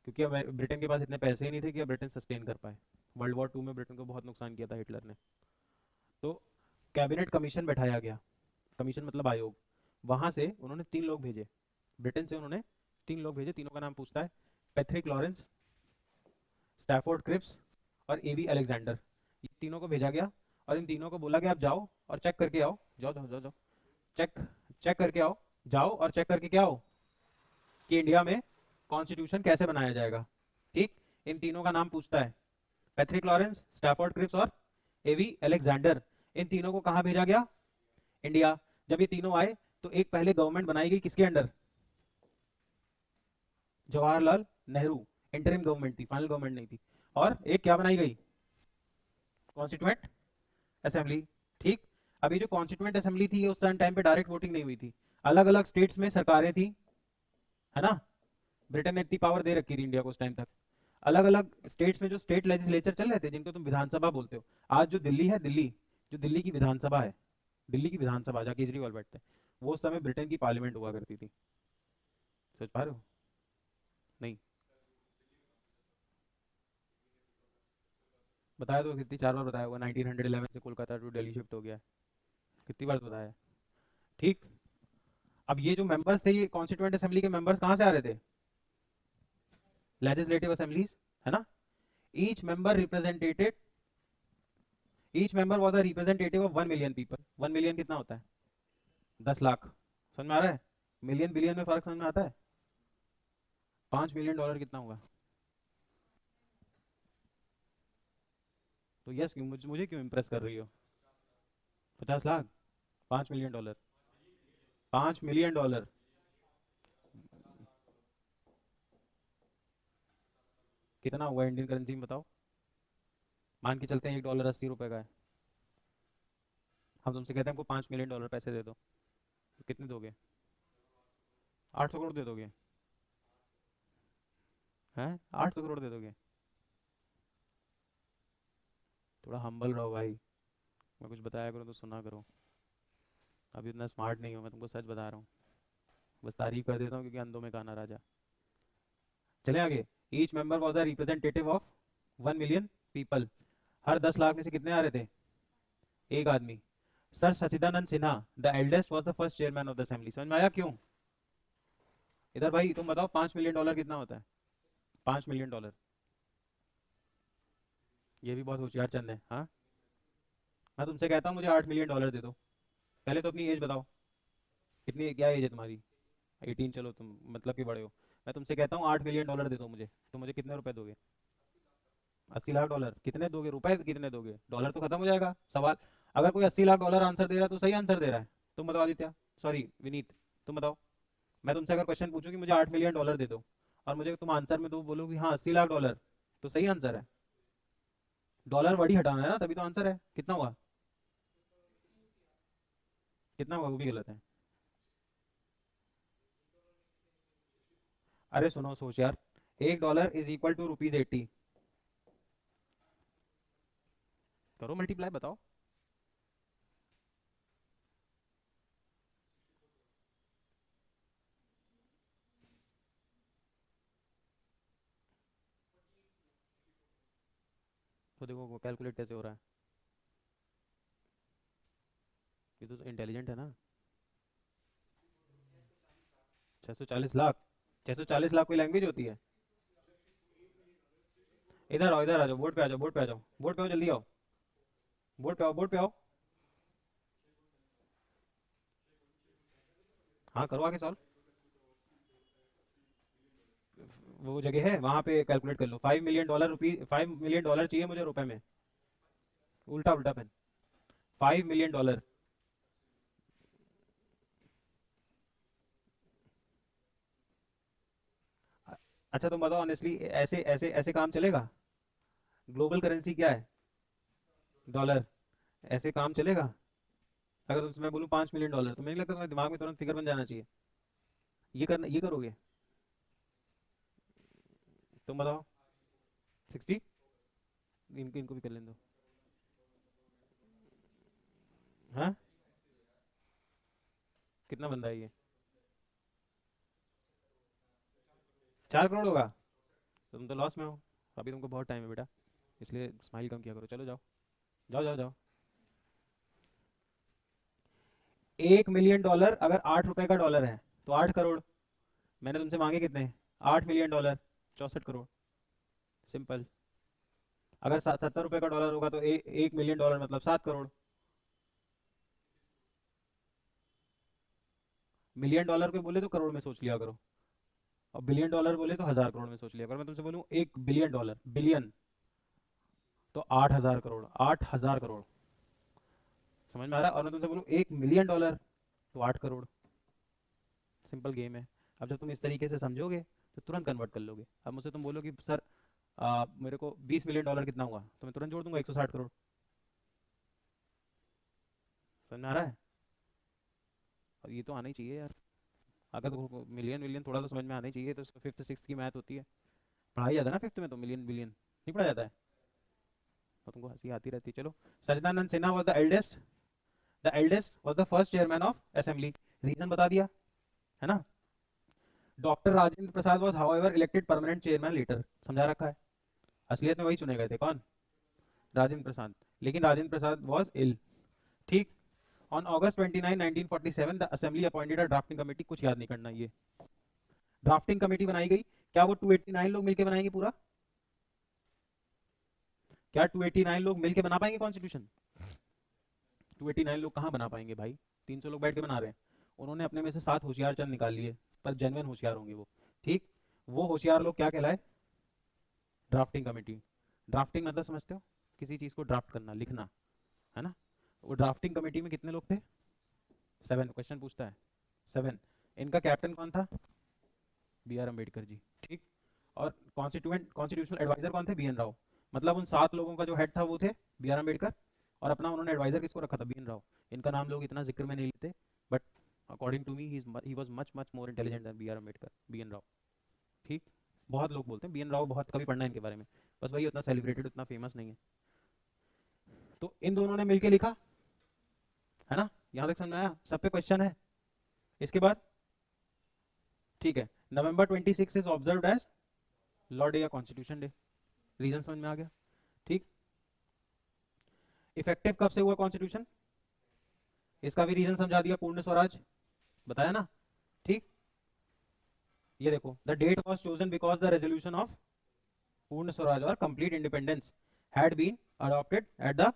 Speaker 1: क्योंकि अब ब्रिटेन के पास इतने पैसे ही नहीं थे कि अब ब्रिटेन सस्टेन कर पाए। वर्ल्ड वॉर 2 में ब्रिटेन को बहुत नुकसान किया था हिटलर ने। तो कैबिनेट कमीशन बैठाया गया, कमीशन मतलब आयोग। वहां से उन्होंने 3 लोग भेजे, ब्रिटेन से उन्होंने 3 लोग भेजे। तीनों का नाम पूछता है, पैट्रिक लॉरेंस, स्टैफोर्ड क्रिप्स और एवी अलेक्जेंडर। ये तीनों को भेजा गया और इन तीनों को बोला कि आप जाओ और चेक करके आओ, जाओ जाओ जाओ जाओ, चेक चेक करके आओ, जाओ और चेक करके क्या आओ कि इंडिया में कॉन्स्टिट्यूशन कैसे बनाया जाएगा। ठीक, इन तीनों का नाम पूछता है, पैट्रिक लॉरेंस, स्टैफोर्ड क्रिप्स और एवी अलेक्जेंडर। इन तीनों को कहां भेजा गया? इंडिया। जब ये तीनों आए तो एक पहले गवर्नमेंट बनाई गई, किसके under? Jawaharlal Nehru. Interim government थी, फाइनल गवर्नमेंट नहीं थी। और एक क्या बनाई गई, कॉन्स्टिट्यूएंट असेंबली। ठीक। अभी जो कॉन्स्टिट्यूएंट असेंबली थी उस टाइम पे डायरेक्ट वोटिंग नहीं हुई थी, अलग अलग स्टेट्स में सरकारें थी, है ना। ब्रिटेन ने इतनी पावर दे रखी थी इंडिया को उस टाइम तक। अलग अलग स्टेट्स में जो स्टेट लेजिस्लेचर चल रहे थे, जिनको तुम विधानसभा बोलते हो। आज जो दिल्ली है, दिल्ली जो दिल्ली की विधानसभा है, दिल्ली की विधानसभा जहाँ केजरीवाल बैठते हैं, वो उस समय ब्रिटेन की पार्लियामेंट हुआ करती थी। सोच पा रहे हो? नहीं। बताया तो कितनी, 4 बार बताया होगा, 1911 से कोलकाता टू दिल्ली शिफ्ट हो गया है। कितनी बार तो बताया है। ठीक। अब ये जो मेंबर्स थे, ये कॉन्स्टिट्यूएंट असेंबली के मेंबर्स कहाँ से आ रहे थे, लेजिस्लेटिव असेंबलीज, है ना। Each member represented, each member was a representative of 1 million people. 1 million कितना होता है, 10 लाख। समझ में आ रहा है? मिलियन बिलियन में फर्क समझ में आता है? $5 मिलियन कितना होगा? तो यस, क्यों मुझे क्यों इम्प्रेस कर रही हो? 50 लाख, $5 मिलियन, $5 मिलियन। कितना हुआ इंडियन करेंसी में बताओ। मान के चलते हैं $1 80 का है। हम तुमसे कहते हैं हमको $5 मिलियन पैसे दे दो, तो कितने दोगे? 800 करोड़ दे दोगे? हैं, 800 करोड़ दे दोगे? थोड़ा हम्बल रहो भाई, मैं कुछ बताया करो तो सुना करो। अभी इतना स्मार्ट नहीं हो, मैं तुमको सच बता रहा हूँ। बस तारीफ कर देता हूँ क्योंकि अंधों में काना राजा। चले आगे। Each member was a representative of 1 million people. हर 10 लाख में से कितने आ रहे थे, एक आदमी। Sir Sachchidanand Sinha the eldest was the first chairman of the assembly. समझ में आया क्यों? इधर भाई तुम बताओ, $5 मिलियन कितना होता है? $5 मिलियन। ये भी बहुत होशियार चंद है, हाँ। मैं तुमसे कहता हूँ मुझे $8 मिलियन दे दो, पहले तो अपनी एज बताओ, कितनी, क्या एज है तुम्हारी? 18, चलो तुम मतलब कि बड़े हो। मैं तुमसे कहता हूँ $8 मिलियन दे दो मुझे, तो मुझे कितने रुपए दोगे? $80 लाख। कितने दोगे रुपए, कितने दोगे? डॉलर तो खत्म हो जाएगा सवाल। अगर कोई $80 लाख आंसर दे रहा है तो सही आंसर दे रहा है। तुम बताओ आदित्य, सॉरी विनीत, तुम बताओ। मैं तुमसे अगर क्वेश्चन पूछूं कि मुझे $8 मिलियन दे दो, और मुझे तुम आंसर में दो बोलो कि हाँ $80 लाख, तो सही आंसर है। डॉलर वर्ड ही हटाना है ना, तभी तो आंसर है। कितना हुआ? कितना हुआ वो भी गलत है। अरे सुनो, सोच यार। $1 = ₹80। करो मल्टीप्लाई, बताओ। तो देखो कैलकुलेट कैसे हो रहा है। ये तो इंटेलिजेंट है ना। 640 लाख। 640 लाख कोई लैंग्वेज होती है? इधर आओ, इधर आ जाओ, बोर्ड पे आ जाओ, बोर्ड पे आ जाओ, बोर्ड पे आओ, जल्दी आओ। बोर्ड पे आओ, बोर्ड पे आओ। हाँ करो आगे सॉल्व। वो जगह है वहां पे कैलकुलेट कर लो। $5 मिलियन चाहिए मुझे रुपए में। उल्टा उल्टा पेन। $5 मिलियन। अच्छा तुम बताओ ऑनेस्टली, ऐसे ऐसे ऐसे काम चलेगा? ग्लोबल करेंसी क्या है? डॉलर। ऐसे काम चलेगा? अगर तुमसे मैं बोलूँ $5 मिलियन, तो मुझे नहीं लगता तुम्हारे दिमाग में तुरंत फिगर बन जाना चाहिए। ये करना, ये करोगे? तुम बताओ। 60। इनको इनको भी कर लेने दो। हाँ, कितना बन रहा है ये? 4 करोड़ होगा? तो तुम तो लॉस में हो। अभी तुमको बहुत टाइम है बेटा, इसलिए स्माइल कम किया करो। चलो जाओ, जाओ जाओ जाओ। $1 मिलियन अगर ₹8 का डॉलर है, तो 8 करोड़। मैंने तुमसे मांगे कितने? $8 मिलियन, 64 करोड़। सिंपल। अगर $70 का डॉलर होगा तो 1 मिलियन डॉलर मतलब 7 करोड़। $1 मिलियन को बोले तो करोड़ में सोच लिया करो, और $1 बिलियन बोले तो 1000 करोड़ में सोच लिया करो। मैं तुमसे बोलूँ $1 बिलियन, बिलियन, तो 8,000 करोड़, 8,000 करोड़। समझ में आ रहा है? और मैं तुमसे बोलूँ $1 मिलियन, तो 8 करोड़। सिंपल गेम है। अब जब तुम इस तरीके से समझोगे तो तुरंत कन्वर्ट कर लोगे। अब मुझसे तुम बोलो कि सर मेरे को $20 मिलियन कितना हुआ, तो मैं तुरंत जोड़ दूंगा 160 करोड़। समझ में आ रहा है? और ये तो आना ही चाहिए यार, अगर तो मिलियन मिलियन थोड़ा तो समझ में आना ही चाहिए, तो फिफ्थ सिक्स की मैथ होती है, पढ़ाई जाता है ना फिफ्थ में, तो मिलियन बिलियन नहीं पढ़ा जाता है, और तुमको हंसी आती रहती है। चलो, Sachchidananda Sinha was the eldest was the first chairman of assembly, reason बता दिया है ना। Doctor Rajendra Prasad was however elected permanent chairman later, समझा रखा है। असलियत में वही चुने गए थे, कौन? राजेंद्र प्रसाद, लेकिन राजेंद्र प्रसाद वॉज इल। ठीक। On August 29, 1947 the assembly appointed a drafting committee, कुछ याद नहीं करना, ये ड्राफ्टिंग कमेटी बनाई गई। क्या वो 289 लोग मिलकर बनाएंगे पूरा? क्या 289 लोग मिलकर बना पाएंगे कॉन्स्टिट्यूशन? 289 लोग कहाँ बना पाएंगे भाई, 300 लोग बैठ के बना रहे हैं। उन्होंने अपने में से 7 होशियार चंद निकाल लिए, पर जेन्युइन होशियार होंगे वो। ठीक। वो होशियार लोग क्या कहलाए? Drafting committee. ड्राफ्टिंग मतलब समझते हो? किसी चीज को ड्राफ्ट करना, लिखना, है ना। वो ड्राफ्टिंग कमेटी में कितने लोग थे? 7, क्वेश्चन पूछता है 7। इनका कैप्टन कौन था? B.R. अम्बेडकर जी। ठीक। और कॉन्स्टिट्यूशनल एडवाइजर कौन थे? B.N. राव। मतलब उन 7 लोगों का जो हेड था वो थे B.R. अम्बेडकर, और अपना उन्होंने एडवाइजर किसको रखा था? B.N. राव। इनका नाम लोग इतना जिक्र में नहीं लेते, but according to me he was much much more intelligent than B.R. Ambedkar, B.N. Rau. ठीक। बहुत लोग बोलते हैं B.N. राव, बहुत कभी पढ़ना है इनके बारे में, बस वही उतना सेलिब्रेटेड, उतना फेमस नहीं है। तो इन दोनों ने मिलकर लिखा, है ना। यहाँ तक समझ में आया? सब पे क्वेश्चन है। इसके बाद ठीक है, November 26 is observed as law day या कॉन्स्टिट्यूशन डे, रीजन समझ में आ गया। ठीक। इफेक्टिव कब से हुआ कॉन्स्टिट्यूशन, इसका भी रीजन समझा दिया, पूर्ण स्वराज बताया ना। ठीक। ये देखो, the date was chosen because the resolution of Purna Swaraj और complete independence had been adopted at the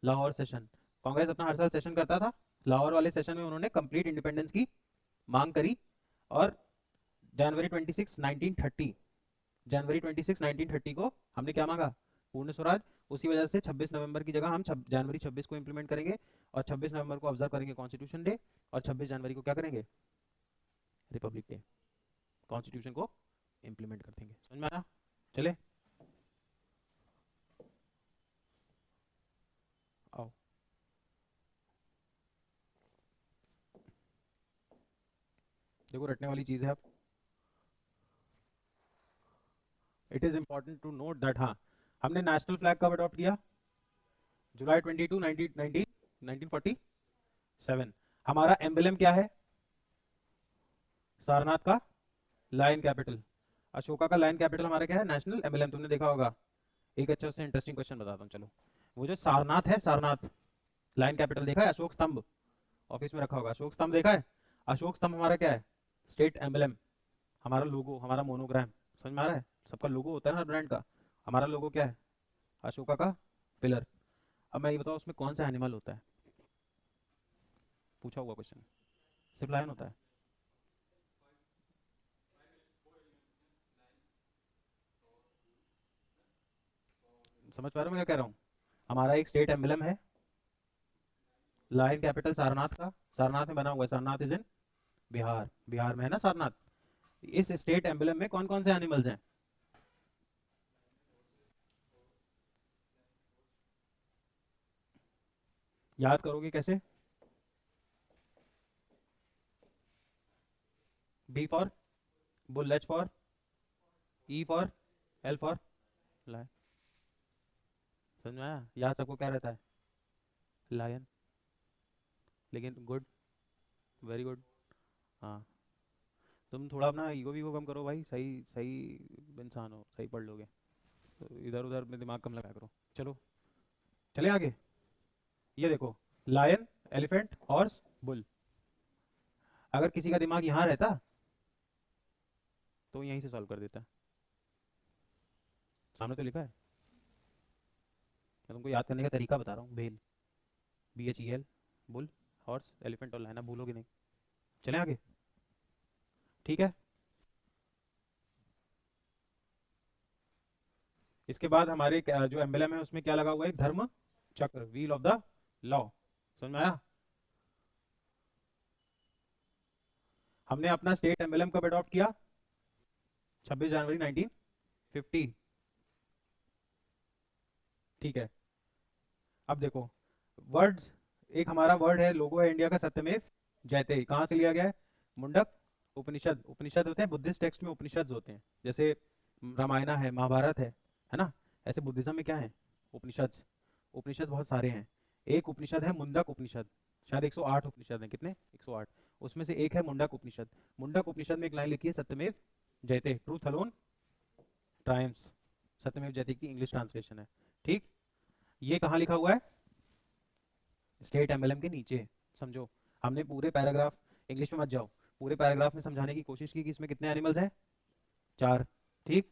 Speaker 1: Lahore session. Congress अपना हर साल सेशन करता था, लाहौर वाले सेशन में उन्होंने कंप्लीट इंडिपेंडेंस की मांग करी, और जनवरी 26 1930 को हमने क्या मांगा? पूर्ण स्वराज। उसी वजह से 26 नवंबर की जगह हम जनवरी 26 को इंप्लीमेंट करेंगे, और 26 नवंबर को ऑब्जर्व करेंगे कॉन्स्टिट्यूशन डे, और 26 जनवरी को क्या करेंगे? Republic day. कॉन्स्टिट्यूशन को इंप्लीमेंट कर देंगे। समझ में आया? चले आओ। देखो, रटने वाली चीज है। अब it is important to note that, हाँ, हमने नेशनल फ्लैग कब अडॉप्ट किया? जुलाई 22 1947। हमारा एम्बलम क्या है? सारनाथ का लायन कैपिटल। अशोका का लायन कैपिटल हमारा क्या है? National emblem. तुमने देखा होगा। एक अच्छा उससे इंटरेस्टिंग क्वेश्चन बताता हूँ, चलो। वो जो सारनाथ है, सारनाथ लायन कैपिटल देखा है? अशोक स्तंभ ऑफिस में रखा होगा, अशोक स्तंभ देखा है? अशोक स्तंभ हमारा क्या है? स्टेट एम्बलम, हमारा लोगो, हमारा मोनोग्राम। समझ में आ रहा है? सबका लोगो होता है ना ब्रांड का, हमारा लोगो क्या है? अशोका का पिलर। अब मैं ये बताऊँ, उसमें कौन सा एनिमल होता है? पूछा हुआ क्वेश्चन। सिर्फ लायन होता है? समझ पा रहे हो मैं क्या कह रहा हूँ? हमारा एक स्टेट एम्बलम है, लायन कैपिटल सारनाथ का, सारनाथ में बना हुआ है, सारनाथ इज इन बिहार, बिहार में है ना सारनाथ। इस स्टेट एम्बलम में कौन कौन से एनिमल्स हैं? याद करोगे कैसे? B for bull, H for, E for, L for lion. समझ में आया? यहाँ सबको क्या रहता है? लायन। लेकिन गुड, वेरी गुड। हाँ, तुम थोड़ा अपना ईगो वीगो कम करो भाई, सही सही इंसान हो, सही पढ़ लोगे, तो इधर उधर में दिमाग कम लगाया करो। चलो, चले आगे। ये देखो, लायन, एलिफेंट, हॉर्स, बुल। अगर किसी का दिमाग यहाँ रहता तो यहीं से सॉल्व कर देता। सामने तो लिखा है, मैं तुमको याद करने का तरीका बता रहा हूँ। भेल, BHEL, बुल, हॉर्स, एलिफेंट और लायन, भूलोगे नहीं। चले आगे। ठीक है। इसके बाद हमारे जो एम्बलम है उसमें क्या लगा हुआ है? धर्म चक्र, व्हील ऑफ द लॉ। समझ में आया? हमने अपना स्टेट एम्बलम कब अडॉप्ट किया? 26 जनवरी 1950। ठीक है, अब देखो वर्ड्स, एक हमारा वर्ड है, लोगो है इंडिया का, सत्यमेव जयते, कहाँ से लिया गया है? मुंडक उपनिषद। उपनिषद होते हैं बुद्धिस्ट टेक्स्ट में, उपनिषद होते हैं, जैसे रामायण है, महाभारत है ना? ऐसे बुद्धिज्म में क्या है? उपनिषद। उपनिषद बहुत सारे हैं। एक उपनिषद है मुंडक उपनिषद, शायद 108 उपनिषद हैं, कितने? 108। उसमें से एक है मुंडक उपनिषद। मुंडक उपनिषद में एक लाइन लिखी है, सत्यमेव जयते, ट्रूथ अलोन ट्रायम्फ्स। सत्यमेव जयते की इंग्लिश ट्रांसलेशन है। ठीक, ये कहाँ लिखा हुआ है? स्टेट एमएलएम के नीचे। समझो, हमने पूरे पैराग्राफ, इंग्लिश में मत जाओ, पूरे पैराग्राफ में समझाने की कोशिश की कि इसमें कितने एनिमल्स हैं? 4। ठीक,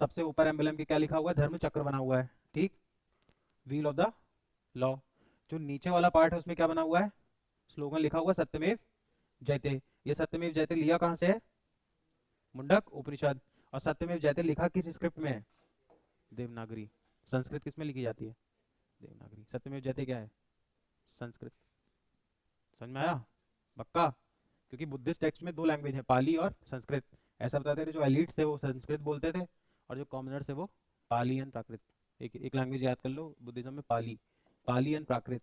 Speaker 1: सबसे ऊपर एम्बलम के क्या लिखा हुआ है? धर्म चक्र बना हुआ है। ठीक, व्हील ऑफ द लॉ। जो नीचे वाला पार्ट है उसमें क्या बना हुआ है? स्लोगन लिखा हुआ सत्यमेव जयते। ये सत्यमेव जयते लिया कहां से है? मुंडक उपनिषद। और सत्यमेव जयते लिखा किस स्क्रिप्ट में है? देवनागरी। संस्कृत किस में लिखी जाती है? देवनागरी। सत्यमेव जयते क्या है? संस्कृत। समझ में आया? पक्का? क्योंकि बुद्धिस्ट टेक्स्ट में 2 लैंग्वेज है, पाली और संस्कृत। ऐसा बताते थे, जो एलिट्स थे वो संस्कृत बोलते थे, और जो कॉमनर्स थे वो पाली एंड प्राकृत। एक लैंग्वेज याद कर लो बुद्धिज्म में, पाली। पाली एंड प्राकृत।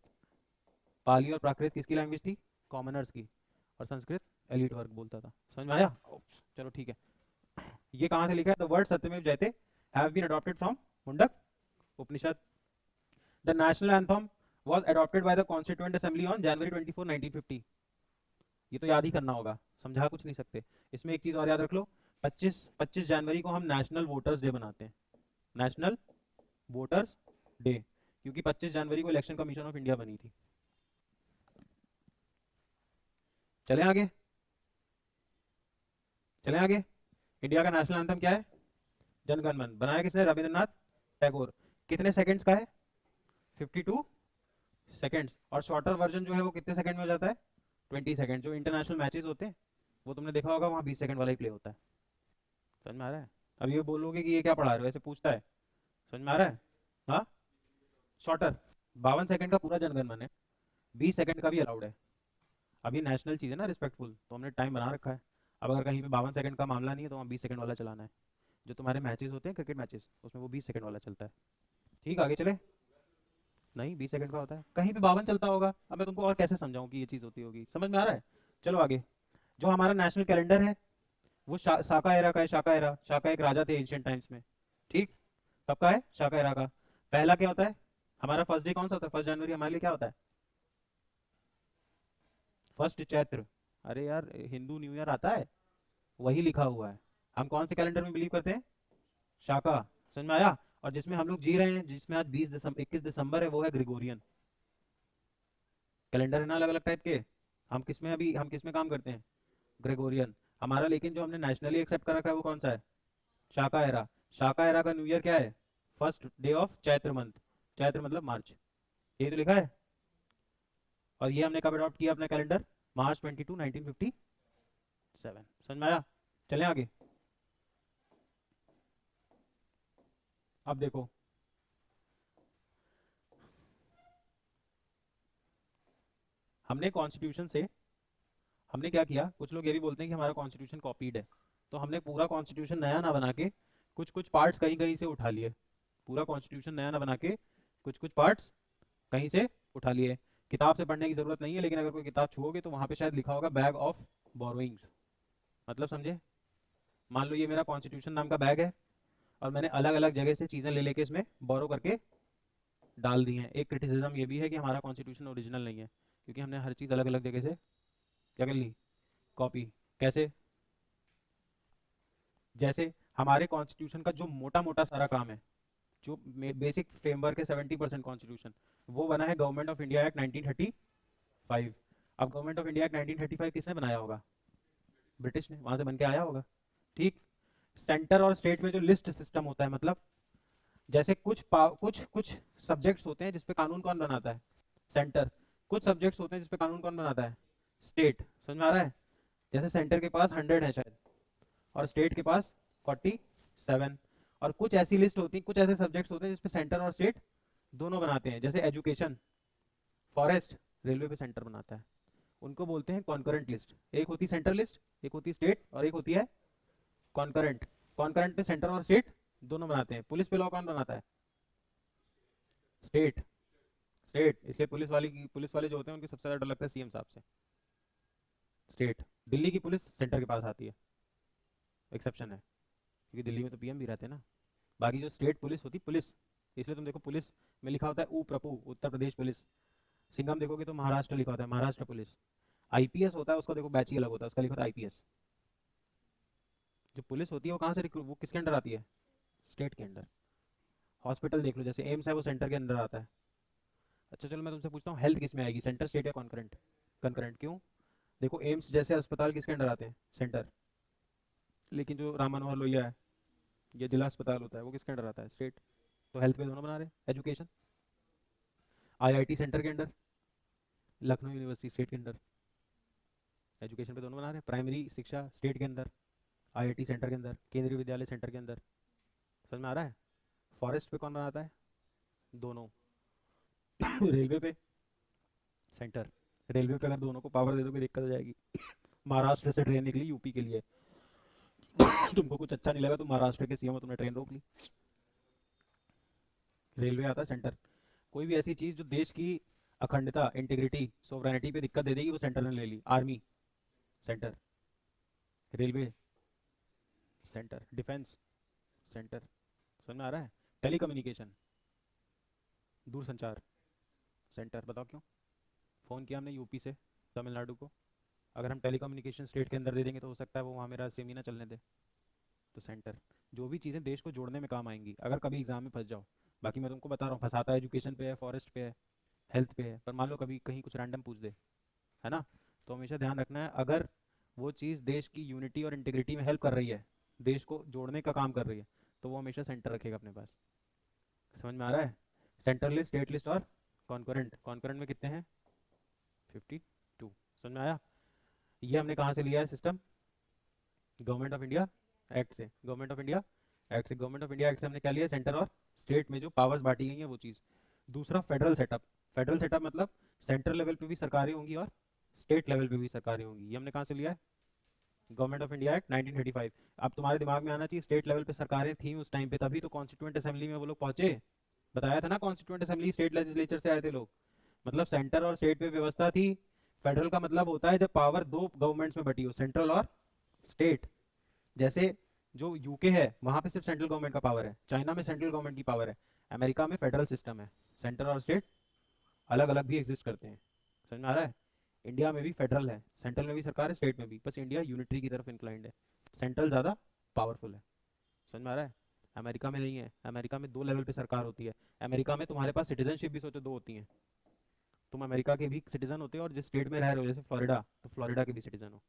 Speaker 1: पाली और प्राकृत किसकी लैंग्वेज थी? कॉमनर्स की। और संस्कृत एलिट वर्ग बोलता था। समझ में आया? चलो ठीक है, ये कहाँ से लिखा है? The word Satyameva Jayate have been adopted from Mundaka Upanishad. The national anthem was adopted by the Constituent Assembly on January 24, 1950। ये तो याद ही करना होगा, समझा कुछ नहीं सकते। इसमें एक चीज और याद रख लो, 25 जनवरी को हम नेशनल वोटर्स डे बनाते हैं। नेशनल वोटर्स डे, क्योंकि 25 जनवरी को इलेक्शन कमीशन ऑफ इंडिया बनी थी। चलें आगे, चलें आगे। इंडिया का नेशनल एंथम क्या है? जनगण मन। बनाया किसने? रविंद्रनाथ टैगोर। कितने सेकंड्स का है? 52 सेकंड्स। और शॉर्टर वर्जन जो है वो कितने सेकंड में हो जाता है? 20 सेकंड। जो इंटरनेशनल मैचेस होते हैं वो तुमने देखा होगा, वहाँ 20 सेकंड वाला ही प्ले होता है। समझ में आ रहा है? अब ये बोलोगे कि ये क्या पढ़ा रहे हो, ऐसे पूछता है। समझ में आ रहा है? हाँ, शॉर्टर। 52 सेकंड का पूरा जनगण मन है, 20 सेकंड का भी अलाउड है। अब ये नेशनल चीज़ है ना, रिस्पेक्टफुल, तो हमने टाइम बना रखा है। अब अगर कहीं पे 52 सेकंड का मामला नहीं है तो वहाँ 20 सेकंड वाला चलाना है। जो तुम्हारे मैचेस होते हैं, क्रिकेट मैचेस, उसमें वो 20 सेकंड वाला चलता है। ठीक, आगे चले? नहीं, 20 सेकंड का होता है, कहीं पे 52 चलता होगा। अब मैं तुमको और कैसे समझाऊं कि ये चीज़ होती होगी? समझ में आ रहा है? चलो आगे। जो हमारा नेशनल कैलेंडर है वो शाका एरा का है। शाका एरा, शाका एक राजा थे एंशियंट टाइम्स में। ठीक, कब का है? शाका एरा का। पहला क्या होता है हमारा? फर्स्ट डे कौन सा होता है? 1 जनवरी हमारे लिए क्या होता है? फर्स्ट चैत्र। अरे यार, हिंदू न्यू ईयर आता है, वही लिखा हुआ है। हम कौन से कैलेंडर में बिलीव करते हैं? शाका। समझ में आया? और जिसमें हम लोग जी रहे हैं, जिसमें आज 21 दिसंबर है, वो है ग्रेगोरियन कैलेंडर। है ना अलग अलग टाइप के। हम किस में काम करते हैं? ग्रेगोरियन। हमारा लेकिन जो हमने नेशनली एक्सेप्ट कर रखा है वो कौन सा है? शाका एरा। शाका एरा का न्यू ईयर क्या है? First day of Chaitra month. Chaitra मतलब मार्च, यही तो लिखा है। और ये हमने कब अडॉप्ट किया अपना कैलेंडर? मार्च 22, 1957। समझ में आया? चलें आगे। अब देखो, हमने कॉन्स्टिट्यूशन से, हमने क्या किया, कुछ लोग ये भी बोलते हैं कि हमारा कॉन्स्टिट्यूशन कॉपीड है, तो हमने पूरा कॉन्स्टिट्यूशन नया ना बना के कुछ कुछ पार्ट्स कहीं कहीं से उठा लिए। पूरा कॉन्स्टिट्यूशन नया ना बना के कुछ कुछ पार्ट्स कहीं से उठा लिए। किताब से पढ़ने की जरूरत नहीं है, लेकिन अगर कोई किताब छुओगे तो वहां पे शायद लिखा होगा बैग ऑफ बोरोइंग्स। मतलब समझे? मान लो ये मेरा कॉन्स्टिट्यूशन नाम का बैग है, और मैंने अलग अलग जगह से चीजें ले लेके इसमें बोरो करके डाल दी हैं। एक क्रिटिसिज्म ये भी है कि हमारा कॉन्स्टिट्यूशन ओरिजिनल नहीं है, क्योंकि हमने हर चीज़ अलग अलग जगह से क्या कर ली? कॉपी। कैसे? जैसे हमारे कॉन्स्टिट्यूशन का जो मोटा मोटा सारा काम है, जो बेसिक फ्रेमवर्क है, 70% कॉन्स्टिट्यूशन, वो बना है गवर्नमेंट ऑफ इंडिया एक्ट 1935। अब गवर्नमेंट ऑफ इंडिया एक्ट 1935 किसने बनाया होगा? ब्रिटिश ने, वहां से बन के आया होगा। ठीक, सेंटर और स्टेट में जो लिस्ट सिस्टम होता है, मतलब जैसे कुछ कुछ सब्जेक्ट्स होते हैं जिसपे कानून कौन बनाता है? सेंटर। कुछ सब्जेक्ट्स होते हैं जिसपे कानून कौन बनाता है? स्टेट। समझ में आ रहा है? जैसे सेंटर के पास 100 है शायद, और स्टेट के पास 47। और कुछ ऐसी लिस्ट होती है, कुछ ऐसे सब्जेक्ट्स होते हैं जिसपे सेंटर और स्टेट दोनों बनाते हैं, जैसे एजुकेशन, फॉरेस्ट, रेलवे पे सेंटर बनाता है। उनको बोलते हैं कॉन्करेंट लिस्ट। एक होती है सेंटर लिस्ट, एक होती है स्टेट, और एक होती है कॉन्करेंट। कॉन्करेंट पे सेंटर और स्टेट दोनों बनाते हैं। पुलिस पे लॉ कौन बनाता है? स्टेट। स्टेट, इसलिए पुलिस वाले जो होते हैं उनके सबसे ज्यादा डर लगता है सीएम साहब से। स्टेट। दिल्ली की पुलिस सेंटर के पास आती है, एक्सेप्शन है, क्योंकि दिल्ली में तो पीएम भी रहते हैं ना। बाकी जो स्टेट पुलिस होती पुलिस, इसलिए तुम देखो पुलिस में लिखा होता है ऊ प्रपु, उत्तर प्रदेश पुलिस। सिंघम देखोगे तो महाराष्ट्र लिखा होता है, महाराष्ट्र पुलिस। आईपीएस होता है उसका देखो बैच ही अलग होता है, उसका लिखा होता है आईपीएस। जो पुलिस होती है वो कहाँ से वो किसके अंडर आती है? स्टेट के अंडर। हॉस्पिटल देख लो, जैसे एम्स है वो सेंटर के अंदर आता है। अच्छा चलो मैं तुमसे पूछता हूँ, हेल्थ किस में आएगी, सेंटर स्टेट या कॉन्करेंट? कॉन्करेंट क्यों? देखो एम्स जैसे अस्पताल किसके अंडर आते हैं? सेंटर। लेकिन जो राम मनोहर लोहिया है, ये जिला अस्पताल होता है, वो किसके अंडर आता है? स्टेट। तो हेल्थ पे दोनों बना रहे। एजुकेशन, आईआईटी सेंटर के अंडर, लखनऊ यूनिवर्सिटी स्टेट के अंडर। एजुकेशन पे दोनों बना रहे। प्राइमरी शिक्षा स्टेट के अंदर, आईआईटी सेंटर के अंदर, केंद्रीय विद्यालय सेंटर के अंदर। समझ में आ रहा है? फॉरेस्ट पे कौन बनाता है? दोनों। रेलवे पे सेंटर। रेलवे पे अगर दोनों को पावर दे दो कोई दिक्कत हो जाएगी। महाराष्ट्र से ट्रेन निकली यूपी के लिए, तुमको कुछ अच्छा नहीं लगा तो महाराष्ट्र के सीएम हो, तुमने ट्रेन रोक ली। रेलवे आता है सेंटर। कोई भी ऐसी चीज जो देश की अखंडता, इंटीग्रिटी, सोवरेनिटी पे दिक्कत दे देगी वो सेंटर ने ले ली। Army centre, railway centre, defence centre. समझ में आ रहा है? टेलीकम्युनिकेशन, दूरसंचार सेंटर। बताओ क्यों? फ़ोन किया हमने यूपी से तमिलनाडु को, अगर हम टेलीकम्युनिकेशन स्टेट के अंदर दे देंगे तो हो सकता है वो वहाँ मेरा सिम ही ना चलने दे। तो सेंटर। जो भी चीज़ें देश को जोड़ने में काम आएंगी, अगर कभी एग्जाम में फंस जाओ। बाकी मैं तुमको बता रहा हूँ, फंसाता है एजुकेशन पे है, फॉरेस्ट पे है, हेल्थ पे है, पर मान लो कभी कहीं कुछ रैंडम पूछ दे, है ना? तो हमेशा ध्यान रखना है, अगर वो चीज़ देश की यूनिटी और इंटीग्रिटी में हेल्प कर रही है, देश को जोड़ने का काम कर रही है, तो वो हमेशा सेंटर रखेगा अपने पास। समझ में आ रहा है? सेंटर लिस्ट, स्टेट लिस्ट और कॉन्करेंट। कॉन्करेंट में कितने हैं? 52। समझ में आया? ये हमने कहाँ से लिया है system? Government of India act से। गवर्नमेंट ऑफ इंडिया एक्ट से, गवर्नमेंट ऑफ इंडिया एक्ट से हमने क्या लिया? सेंटर और स्टेट में जो पावर्स बांटी गई हैं वो चीज़। दूसरा फेडरल सेटअप। फेडरल सेटअप मतलब सेंट्रल लेवल पे भी सरकारें होंगी और स्टेट लेवल पे भी सरकारें होंगी। ये हमने कहाँ से लिया है? Government of India act 1935। अब तुम्हारे दिमाग में आना चाहिए स्टेट लेवल पे सरकारें थी उस टाइम पे, तभी तो कॉन्स्टिट्यूएंट असेंबली में वो लोग पहुंचे। बताया था ना, कॉन्स्टिट्यूएंट असेंबली स्टेट लेजिस्लेचर से आए थे लोग। मतलब सेंटर और स्टेट पे व्यवस्था थी। फेडरल का मतलब होता है जब पावर दो गवर्नमेंट्स में बटी हो, सेंट्रल और स्टेट। जैसे जो यूके है वहां पे सिर्फ सेंट्रल गवर्नमेंट का पावर है, चाइना में सेंट्रल गवर्नमेंट की पावर है, अमेरिका में फेडरल सिस्टम है। सेंटर और स्टेट अलग अलग भी एग्जिस्ट करते हैं। समझ में आ रहा है? इंडिया में भी फेडरल है, सेंट्रल में भी सरकार है, स्टेट में भी, बस इंडिया यूनिटरी की तरफ इंक्लाइंड है। सेंट्रल ज़्यादा पावरफुल है। समझ में आ रहा है? अमेरिका में नहीं है, अमेरिका में दो लेवल पे सरकार होती है। अमेरिका में तुम्हारे पास सिटीजनशिप भी सोचो दो होती हैं। तुम अमेरिका के भी सिटीजन होते हो और जिस स्टेट में रह रहे हो, जैसे फ्लोरिडा, तो फ्लोरिडा के भी सिटीजन हो।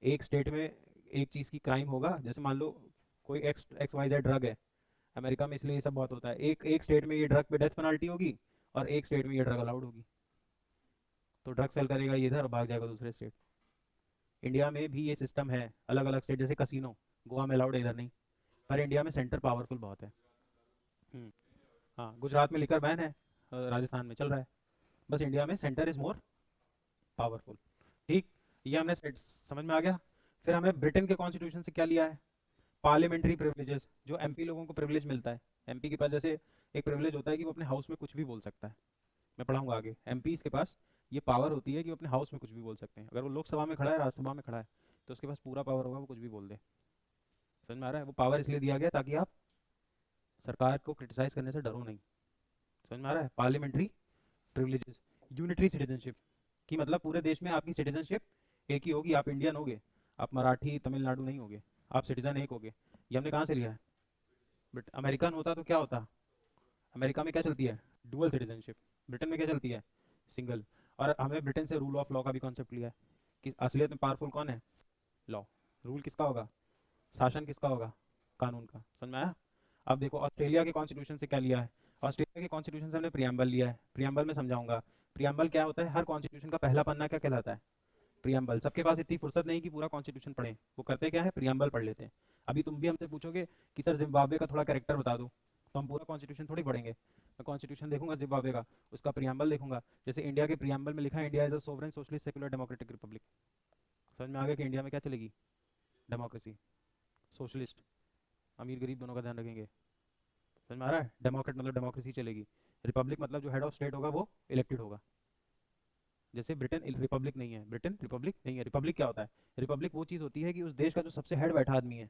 Speaker 1: एक स्टेट में एक चीज़ की क्राइम होगा, जैसे मान लो कोई X X Y Z drug है अमेरिका में, इसलिए ये सब बहुत होता है। एक एक स्टेट में ये ड्रग पे डेथ पेनल्टी होगी और एक स्टेट में ये ड्रग अलाउड होगी। तो ड्रग सेल करेगा ये इधर और भाग जाएगा दूसरे स्टेट। इंडिया में भी ये सिस्टम है, अलग अलग स्टेट, जैसे कसिनो गोवा में अलाउड है, इधर नहीं। पर इंडिया में सेंटर पावरफुल बहुत है। हम्म, हाँ, गुजरात में लिकर बैन है, राजस्थान में चल रहा है। बस इंडिया में सेंटर इज मोर पावरफुल। ठीक। ये हमने समझ में आ गया। फिर हमें ब्रिटेन के कॉन्स्टिट्यूशन से क्या लिया है? पार्लियामेंट्री प्रिविलेजेस, जो एमपी लोगों को प्रिविलेज मिलता है। एमपी के पास जैसे एक प्रिविलेज होता है कि वो अपने हाउस में कुछ भी बोल सकता है। मैं पढ़ाऊंगा आगे। एमपी के पास ये पावर होती है कि वो अपने हाउस में कुछ भी बोल सकते हैं। अगर वो लोकसभा में खड़ा है, राज्यसभा में खड़ा है, तो उसके पास पूरा पावर होगा, वो कुछ भी बोल दे। समझ में आ रहा है? वो पावर इसलिए दिया गया ताकि आप सरकार को क्रिटिसाइज करने से डरो नहीं। समझ में आ रहा है? Parliamentary privileges. यूनिटरी सिटीजनशिप की मतलब पूरे देश में आपकी सिटीजनशिप एक ही होगी, आप इंडियन होगे, आप मराठी तमिलनाडु नहीं होगे, आप सिटीजन एक होगे। ये हमने कहाँ से लिया है? बट अमेरिकन होता तो क्या होता? अमेरिका में क्या चलती है? Dual citizenship. ब्रिटेन में क्या चलती है? सिंगल। और हमने ब्रिटेन से रूल ऑफ लॉ का भी कॉन्सेप्ट लिया है कि असलियत में पावरफुल कौन है? लॉ। रूल किसका होगा? शासन किसका होगा? कानून का। समझ में आया? अब देखो ऑस्ट्रेलिया के कॉन्स्टिट्यूशन से क्या लिया है? ऑस्ट्रेलिया के कॉन्स्टिट्यूशन से हमने प्रियम्बल लिया है। प्रियम्बल में समझाऊंगा। प्रियम्बल क्या होता है? हर कॉन्स्टिट्यूशन का पहला पन्ना क्या कहलाता है? प्रियम्बल। सबके पास इतनी फुर्सत नहीं कि पूरा कॉन्स्टिट्यूशन पढ़ें, वो करते क्या है, प्रियम्बल पढ़ लेते हैं। अभी तुम भी हमसे पूछोगे कि सर जिम्बाब्वे का थोड़ा कैरेक्टर बता दो, तो हम पूरा कॉन्स्टिट्यूशन थोड़ी पढ़ेंगे। मैं कॉन्स्टिट्यूशन देखूंगा जिम्बाब्वे का, उसका प्रियम्बल देखूंगा। जैसे इंडिया के प्रियम्बल में लिखा है India is a sovereign socialist secular democratic Republic. समझ में आ गया कि इंडिया में क्या चलेगी? डेमोक्रेसी। सोशलिस्ट, अमीर गरीब दोनों का ध्यान रखेंगे। समझ में आ रहा है? डेमोक्रेट मतलब डेमोक्रेसी चलेगी। रिपब्लिक मतलब जो हेड ऑफ स्टेट होगा वो इलेक्टेड होगा। जैसे ब्रिटेन रिपब्लिक नहीं है, ब्रिटेन रिपब्लिक नहीं है। रिपब्लिक क्या होता है? रिपब्लिक वो चीज़ होती है कि उस देश का जो सबसे हेड बैठा आदमी है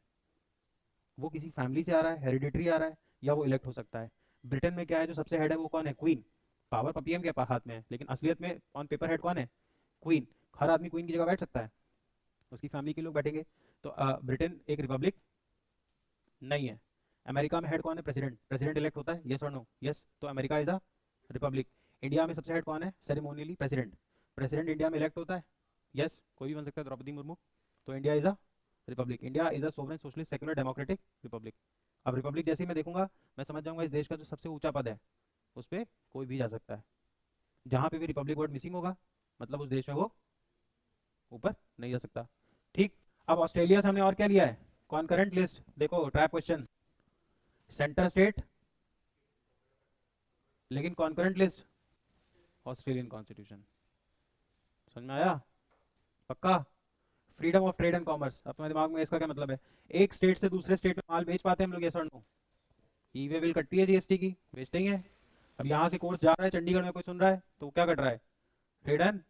Speaker 1: वो किसी फैमिली से आ रहा है, हेरिडिटरी आ रहा है, या वो इलेक्ट हो सकता है। ब्रिटेन में क्या है, जो सबसे हेड है वो कौन है? क्वीन। पावर पपीएम के हाथ में है, लेकिन असलियत में ऑन पेपर हेड कौन है? क्वीन। हर आदमी क्वीन की जगह बैठ सकता है, उसकी फैमिली के लोग बैठेंगे। तो ब्रिटेन एक रिपब्लिक नहीं है। अमेरिका में हेड कौन है? प्रेसिडेंट। प्रेसिडेंट इलेक्ट होता है, यस और नो? यस। तो America is a republic. India में सबसे हेड कौन है? सेरेमोनियली प्रेसिडेंट। प्रेसिडेंट इंडिया में इलेक्ट होता है, यस, कोई भी बन सकता है, द्रौपदी मुर्मू। तो India is a republic. India is a sovereign socialist secular democratic Republic. अब रिपब्लिक जैसे ही मैं देखूंगा, मैं समझ जाऊंगा इस देश का जो सबसे ऊंचा पद है उस पर कोई भी जा सकता है। जहां पे भी रिपब्लिक वर्ड मिसिंग होगा मतलब उस देश में वो ऊपर नहीं जा सकता। ठीक। अब ऑस्ट्रेलिया से हमने और क्या लिया है? Concurrent list. देखो ट्रैप क्वेश्चन, सेंटर स्टेट, लेकिन कॉन्करेंट लिस्ट ऑस्ट्रेलियन कॉन्स्टिट्यूशन। समझ में आया? पक्का? Freedom of trade and commerce. अब तुम्हारे दिमाग में इसका क्या मतलब है? एक स्टेट से दूसरे स्टेट में माल बेच पाते हैं हम लोग, यस और नो? ई वे बिल कटती है जीएसटी की, बेचते ही है। अब यहाँ से कोर्स जा रहा है, चंडीगढ़ में कोई सुन रहा है तो वो क्या कट रहा है? Trade and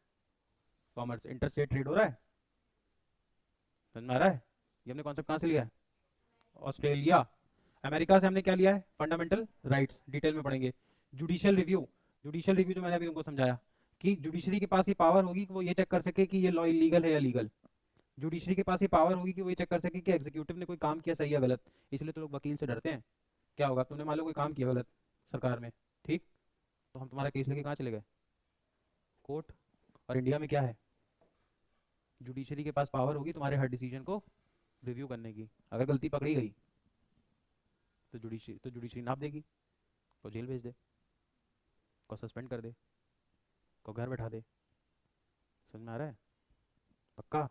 Speaker 1: commerce, inter state trade हो रहा है। समझ में आ रहा है? ये हमने कॉन्सेप्ट कहाँ से लिया है? ऑस्ट्रेलिया। अमेरिका से हमने क्या लिया है? फंडामेंटल राइट्स, डिटेल में पढ़ेंगे। Judicial review. जुडिशियल रिव्यू जो मैंने अभी तुमको समझाया कि जुडिशरी के पास ये पावर होगी कि वो ये चेक कर सके कि ये लॉ इलीगल है या लीगल। जुडिशरी के पास ये पावर होगी कि वो ये चेक कर सके कि एग्जीक्यूटिव ने कोई काम किया सही या गलत। इसलिए तो लोग वकील से डरते हैं। क्या होगा, तुमने मान लो कोई काम किया गलत सरकार में, ठीक, तो हम तुम्हारा केस लेके कहाँ चले गए? कोर्ट। और इंडिया में क्या है? जुडिशरी के पास पावर होगी तुम्हारे हर डिसीजन को रिव्यू करने की। अगर गलती पकड़ी गई तो जुडिशरी नाप देगी, को जेल भेज दे, को सस्पेंड कर दे, को घर बैठा दे। समझ में आ रहा है? पक्का?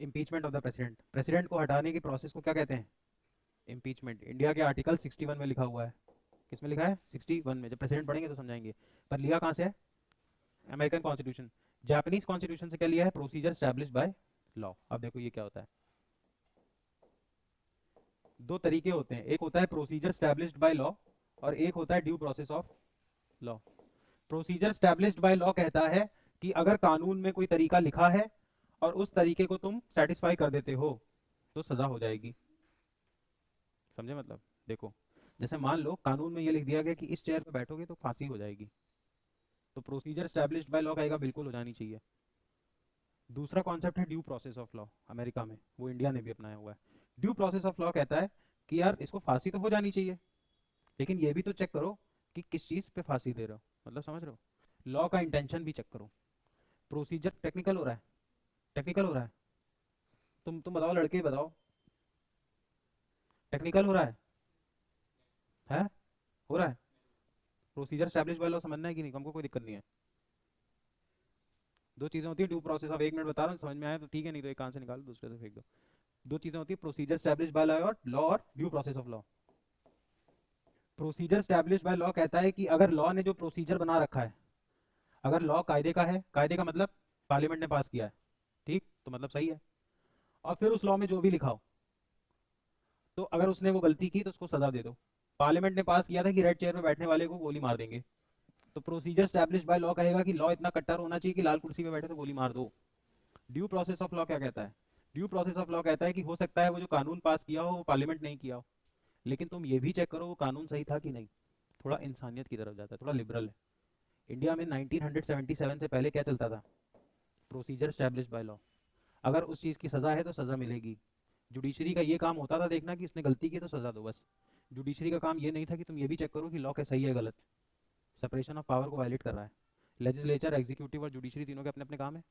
Speaker 1: Impeachment of the president. President को हटाने की प्रोसेस को क्या कहते हैं? इम्पीचमेंट। इंडिया के आर्टिकल 61 में लिखा हुआ है। किस में लिखा है? 61 में। जब प्रेसिडेंट पढ़ेंगे तो समझाएंगे। पर लिया कहाँ से है? American constitution. जापानीज कॉन्स्टिट्यूशन से क्या लिया है? Procedure established by law. अब देखो ये क्या होता है। दो तरीके होते हैं, एक होता है प्रोसीजर स्टैब्लिश्ड बाय लॉ और एक होता है due process of law. Procedure established by law कहता है कि अगर कानून में कोई तरीका लिखा है और उस तरीके को तुम सेटिस्फाई कर देते हो तो सजा हो जाएगी। समझे मतलब? देखो, जैसे मान लो कानून में ये लिख दिया गया कि इस चेयर पे बैठोगे तो फांसी हो जाएगी, तो प्रोसीजर स्टैब्लिश्ड बाय लॉ कहेगा बिल्कुल हो जानी चाहिए। दूसरा कॉन्सेप्ट है due process of law, America में, वो इंडिया ने भी अपनाया हुआ है। ड्यू प्रोसेस ऑफ लॉ कहता है कि यार इसको फांसी तो हो जानी चाहिए, लेकिन ये भी तो चेक करो कि किस चीज पे फांसी दे रहे हो। मतलब समझ रहे हो? लॉ का इंटेंशन भी चेक करो। प्रोसीजर टेक्निकल हो रहा है, टेक्निकल हो रहा है। तुम बताओ, लड़के बताओ, टेक्निकल हो रहा है? हो रहा है। प्रोसीजर स्टैब्लिश बाय लॉ समझना है कि नहीं? हमको कोई दिक्कत नहीं है। दो चीजें होती है ड्यू प्रोसेस ऑफ, 1 मिनट बता रहा हूँ, समझ में आया तो ठीक है, नहीं तो एक कान से निकाल दूसरे से फेंक दो। दो चीजें होती है, प्रोसीजर स्टैब्लिश बाय लॉ और due process of law. Procedure establish by law कहता है कि अगर लॉ ने जो प्रोसीजर बना रखा है, अगर लॉ कायदे का है, कायदे का मतलब पार्लियामेंट ने पास किया है, ठीक, तो मतलब सही है। और फिर उस लॉ में जो भी लिखा हो, तो अगर उसने वो गलती की तो उसको सजा दे दो। पार्लियामेंट ने पास किया था कि रेड चेयर में बैठने वाले को गोली मार देंगे, तो प्रोसीजर स्टैब्लिश बाय लॉ कहेगा कि लॉ इतना कट्टर होना चाहिए कि लाल कुर्सी पे बैठे तो गोली मार दो। ड्यू प्रोसेस ऑफ लॉ क्या कहता है? ड्यू प्रोसेस ऑफ लॉ कहता है कि हो सकता है वो जो कानून पास किया हो वो पार्लियामेंट नहीं किया हो, लेकिन तुम ये भी चेक करो वो कानून सही था कि नहीं। थोड़ा इंसानियत की तरफ जाता है, थोड़ा लिबरल है। इंडिया में 1977 से पहले क्या चलता था? Procedure establish by law. अगर उस चीज़ की सज़ा है तो सज़ा मिलेगी। जुडिशरी का ये काम होता था देखना कि उसने गलती की तो सज़ा दो, बस। जुडिशरी का काम ये नहीं था कि तुम ये भी चेक करो कि लॉ क्या सही है गलत। सेपरेशन ऑफ पावर को वायलेट कर रहा है। लेजिस्लेचर, एग्जीक्यूटिव और जुडिशरी तीनों के अपने अपने काम है।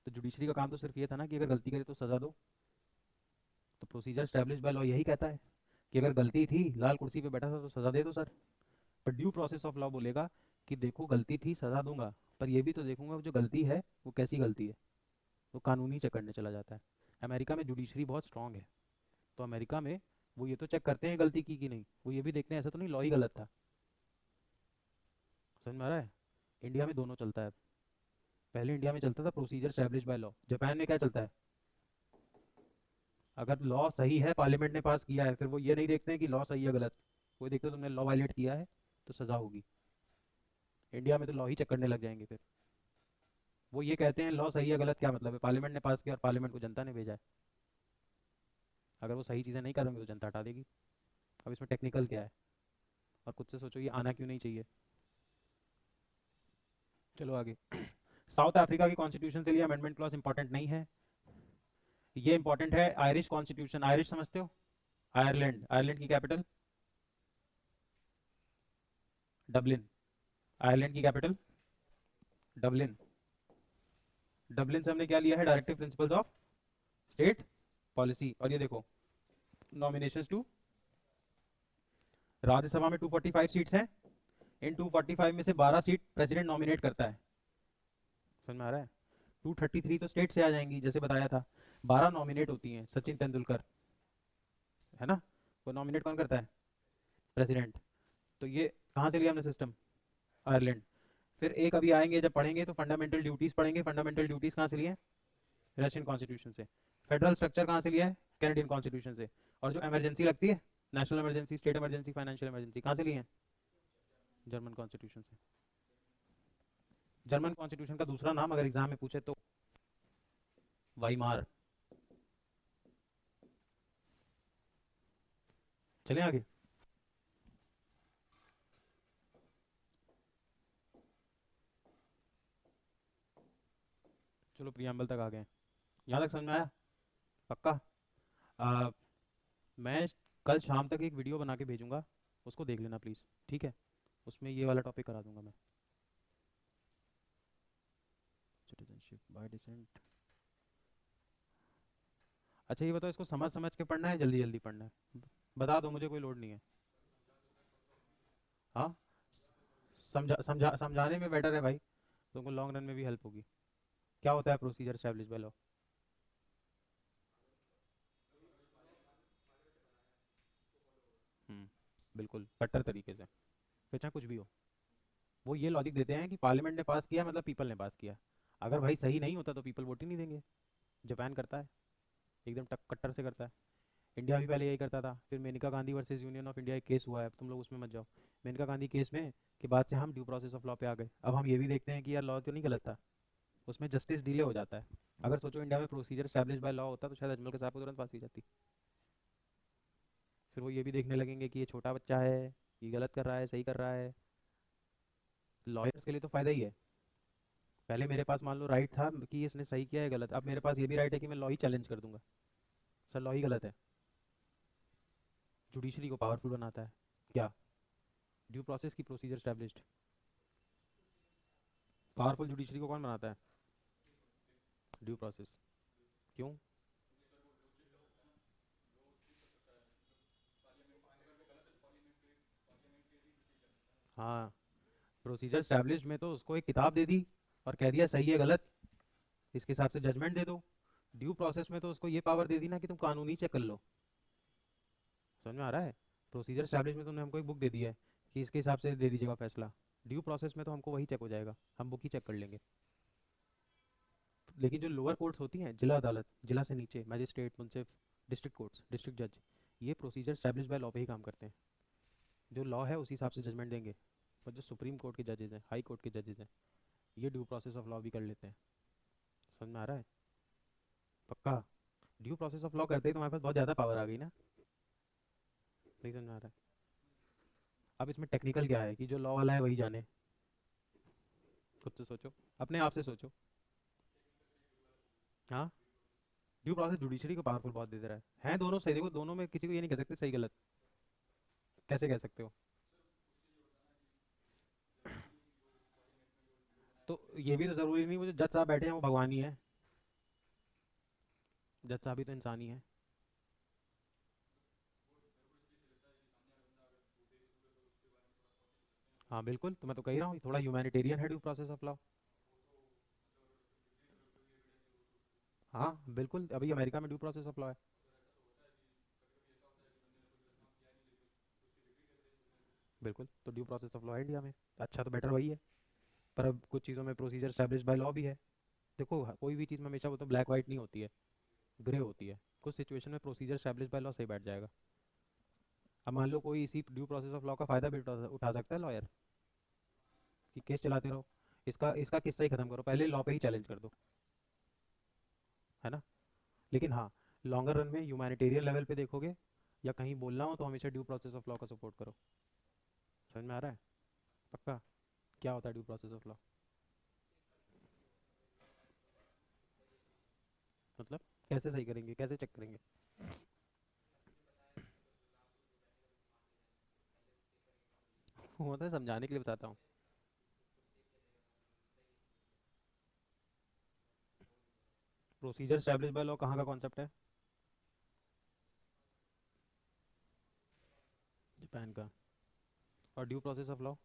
Speaker 1: तो जुडिशरी का काम तो सिर्फ ये था ना कि अगर गलती करे तो सज़ा दो। तो प्रोसीजर स्टैब्लिश बाय लॉ यही कहता है कि अगर गलती थी, लाल कुर्सी पे बैठा था तो सज़ा दे दो सर। पर ड्यू प्रोसेस ऑफ लॉ बोलेगा कि देखो गलती थी, सज़ा दूंगा, पर ये भी तो देखूंगा जो गलती है वो कैसी गलती है। वो कानूनी चेक करने चला जाता है। अमेरिका में जुडिशरी बहुत स्ट्रांग है, तो अमेरिका में वो ये तो चेक करते हैं गलती की कि नहीं, वो ये भी देखते हैं ऐसा तो नहीं लॉ ही गलत था। समझ में आ रहा है? इंडिया में दोनों चलता है। पहले इंडिया में चलता था procedure establish by law, Japan में क्या चलता है? अगर लॉ सही है, पार्लियामेंट ने पास किया है, फिर वो ये नहीं देखते हैं कि लॉ सही है गलत, वो देखते हैं तुमने लॉ वायलेट किया है तो सजा होगी। इंडिया में तो लॉ ही चेक करने लग जाएंगे फिर। वो ये कहते हैं लॉ सही है गलत क्या मतलब है, पार्लियामेंट ने पास किया और पार्लियामेंट को जनता ने भेजा है। अगर वो सही चीज़ें नहीं करेंगे तो जनता हटा देगी। अब इसमें टेक्निकल क्या है, और खुद से सोचो ये आना क्यों नहीं चाहिए। चलो आगे। साउथ अफ्रीका की कॉन्स्टिट्यूशन के लिए अमेंडमेंट क्लॉज इंपॉर्टेंट नहीं है, ये इंपॉर्टेंट है आयरिश कॉन्स्टिट्यूशन। आयरिश समझते हो? आयरलैंड, आयरलैंड की कैपिटल डबलिन। आयरलैंड की कैपिटल डबलिन। डबलिन से हमने क्या लिया है, directive principles of state policy. और ये देखो नॉमिनेशंस टू राज्यसभा में 245 सीट्स हैं, इन 245 में से 12 सीट प्रेसिडेंट नॉमिनेट करता है। समझ में आ रहा है? 233 तो स्टेट से आ जाएंगी जैसे बताया था, 12 नॉमिनेट होती हैं। सचिन तेंदुलकर है ना, वो नॉमिनेट कौन करता है? प्रेसिडेंट। तो ये कहाँ से लिया हमने सिस्टम? आयरलैंड। फिर एक अभी आएंगे जब पढ़ेंगे तो फंडामेंटल ड्यूटीज पढ़ेंगे। फंडामेंटल ड्यूटीज कहाँ से लिए हैं? रशियन कॉन्स्टिट्यूशन से। फेडरल स्ट्रक्चर कहाँ से लिया है? कैनेडियन कॉन्स्टिट्यूशन से। और जो इमरजेंसी लगती है, national emergency, state emergency, financial emergency, कहाँ से लिए हैं? जर्मन कॉन्स्टिट्यूशन से। जर्मन कॉन्स्टिट्यूशन का दूसरा नाम अगर एग्जाम में पूछे तो वाइमार। चलें आगे। चलो प्रियम्बल तक आ गए, यहाँ तक समझ में आया? पक्का? आ, मैं कल शाम तक एक वीडियो बना के भेजूंगा, उसको देख लेना प्लीज़, ठीक है? उसमें ये वाला टॉपिक करा दूंगा मैं, सिटीजनशिप बाय डिसेंट। अच्छा ये बताओ, इसको समझ समझ के पढ़ना है जल्दी जल्दी पढ़ना है? बता दो, मुझे कोई लोड नहीं है। हाँ, समझाने में बेटर है भाई, तुमको लॉन्ग रन में भी हेल्प होगी। क्या होता है प्रोसीजर एस्टैब्लिश बाय लॉ? बिल्कुल कट्टर तरीके से, फिर चाहे कुछ भी हो। वो ये लॉजिक देते हैं कि पार्लियामेंट ने पास किया मतलब पीपल ने पास किया। अगर भाई सही नहीं होता तो पीपल वोट ही नहीं देंगे। जापान करता है, एकदम टक कट्टर से करता है। इंडिया भी पहले यही करता था। फिर Menaka Gandhi versus union of India एक केस हुआ है, अब तुम लोग उसमें मत जाओ। मेनका गांधी केस में के बाद से हम ड्यू प्रोसेस ऑफ लॉ पे आ गए। अब हम ये भी देखते हैं कि यार लॉ तो नहीं गलत था, उसमें जस्टिस डिले हो जाता है। अगर सोचो इंडिया में प्रोसीजर स्टैब्लिश बाय लॉ होता तो शायद अजमल के साहब को तुरंत फांसी जाती। फिर वो ये भी देखने लगेंगे कि ये छोटा बच्चा है, ये गलत कर रहा है, सही कर रहा है। लॉयर्स के लिए तो फायदा ही है। पहले मेरे पास मान लो राइट था कि इसने सही किया है गलत, अब मेरे पास ये भी राइट है कि मैं लॉ ही चैलेंज कर दूंगा, सर लॉ ही गलत है। जुडिशरी को पावरफुल बनाता है क्या? ड्यू प्रोसेस की प्रोसीजर स्टैब्लिश्ड। पावरफुल जुडिशरी को कौन बनाता है? Due process. क्यों? हाँ, प्रोसीजर स्टैब्लिश्ड में तो उसको एक किताब दे दी और कह दिया सही है गलत, इसके हिसाब से जजमेंट दे दो। ड्यू प्रोसेस में तो उसको ये पावर दे दी ना कि तुम कानूनी चेक कर लो। समझ में आ रहा है? प्रोसीजर स्टैब्लिश में तुमने हमको एक बुक दे दी है कि इसके हिसाब से दे दीजिएगा फैसला। ड्यू प्रोसेस में तो हमको वही चेक हो जाएगा, हम बुक ही चेक कर लेंगे। लेकिन जो लोअर कोर्ट्स होती हैं, जिला अदालत, जिला से नीचे मजिस्ट्रेट, मुंसिफ, डिस्ट्रिक्ट कोर्ट्स, डिस्ट्रिक्ट जज, ये प्रोसीजर स्टैब्लिश बाय लॉ पे ही काम करते हैं। जो लॉ है उसी हिसाब से जजमेंट देंगे। और जो सुप्रीम कोर्ट के जजेस हैं, हाई कोर्ट के जजेस हैं, ये ड्यू प्रोसेस ऑफ लॉ भी कर लेते हैं। समझ में आ रहा है? पक्का? ड्यू प्रोसेस ऑफ लॉ करते ही तुम्हारे पास बहुत ज़्यादा पावर आ गई ना? नहीं समझ में आ रहा है? अब इसमें टेक्निकल क्या है कि जो लॉ वाला है वही जाने। खुद से सोचो, अपने आप से सोचो। हाँ, ड्यू प्रोसेस जुडिशरी को पावरफुल बहुत दे दे रहा है दोनों सही। देखो दोनों में किसी को ये नहीं कह सकते सही गलत। कैसे कह सकते हो? तो ये भी तो जरूरी नहीं वो जो जज साहब बैठे हैं वो भगवान ही है। जज साहब भी तो इंसान ही है। हाँ बिल्कुल, तो मैं तो कह ही रहा हूँ थोड़ा ह्यूमैनिटेरियन है ड्यू प्रोसेस ऑफ लॉ। हाँ बिल्कुल, अभी अमेरिका में ड्यू प्रोसेस ऑफ लॉ है। बिल्कुल, तो ड्यू प्रोसेस ऑफ लॉ है इंडिया में। अच्छा तो बेटर वही है। पर अब कुछ चीज़ों में प्रोसीजर स्टैब्लिश बाय लॉ भी है। देखो कोई भी चीज़ में हमेशा वो तो ब्लैक वाइट नहीं होती है, ग्रे होती है। कुछ सिचुएशन में प्रोसीजर स्टैब्लिश बाय लॉ सही बैठ जाएगा। अब मान लो कोई इसी ड्यू प्रोसेस ऑफ लॉ का फायदा भी उठा सकता है लॉयर, कि केस चलाते रहो, इसका इसका किस्सा ही खत्म करो, पहले लॉ पे ही चैलेंज कर दो, है ना। लेकिन हाँ, लॉन्गर रन में ह्यूमैनिटेरियन लेवल पे देखोगे या कहीं बोलना हो तो हमेशा ड्यू प्रोसेस ऑफ लॉ का सपोर्ट करो। समझ में आ रहा है? पक्का? क्या होता है ड्यू प्रोसेस ऑफ लॉ? मतलब कैसे सही करेंगे, कैसे चेक करेंगे? वो तो समझाने के लिए बताता हूँ। प्रोसीजर स्टैब्लिश बाय लॉ कहाँ का कॉन्सेप्ट है? जापान का। और due process of law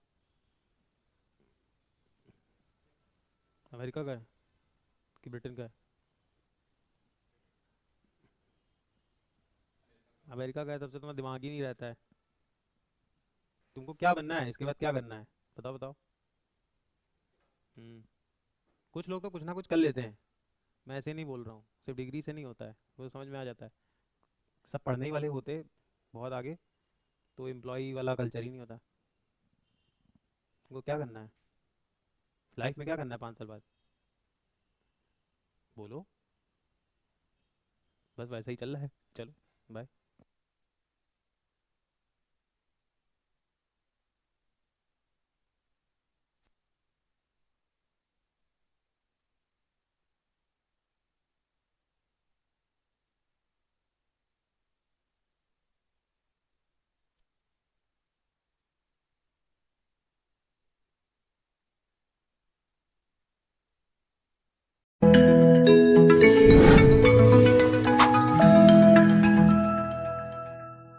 Speaker 1: America का है कि ब्रिटेन का है? अमेरिका का है, तब से तुम्हारा दिमाग ही नहीं रहता है। तुमको क्या बनना है, इसके बाद क्या करना है? बताओ बताओ। हम्म। कुछ लोग तो कुछ ना कुछ कर लेते हैं, मैं ऐसे नहीं बोल रहा हूँ, सिर्फ डिग्री से नहीं होता है, वो तो समझ में आ जाता है। सब पढ़ने ही वाले होते बहुत आगे तो एम्प्लॉय वाला कल्चर ही नहीं होता। वो क्या करना है लाइफ में, क्या करना है 5 साल बाद? बोलो। बस वैसा ही चल रहा है। चलो, बाय।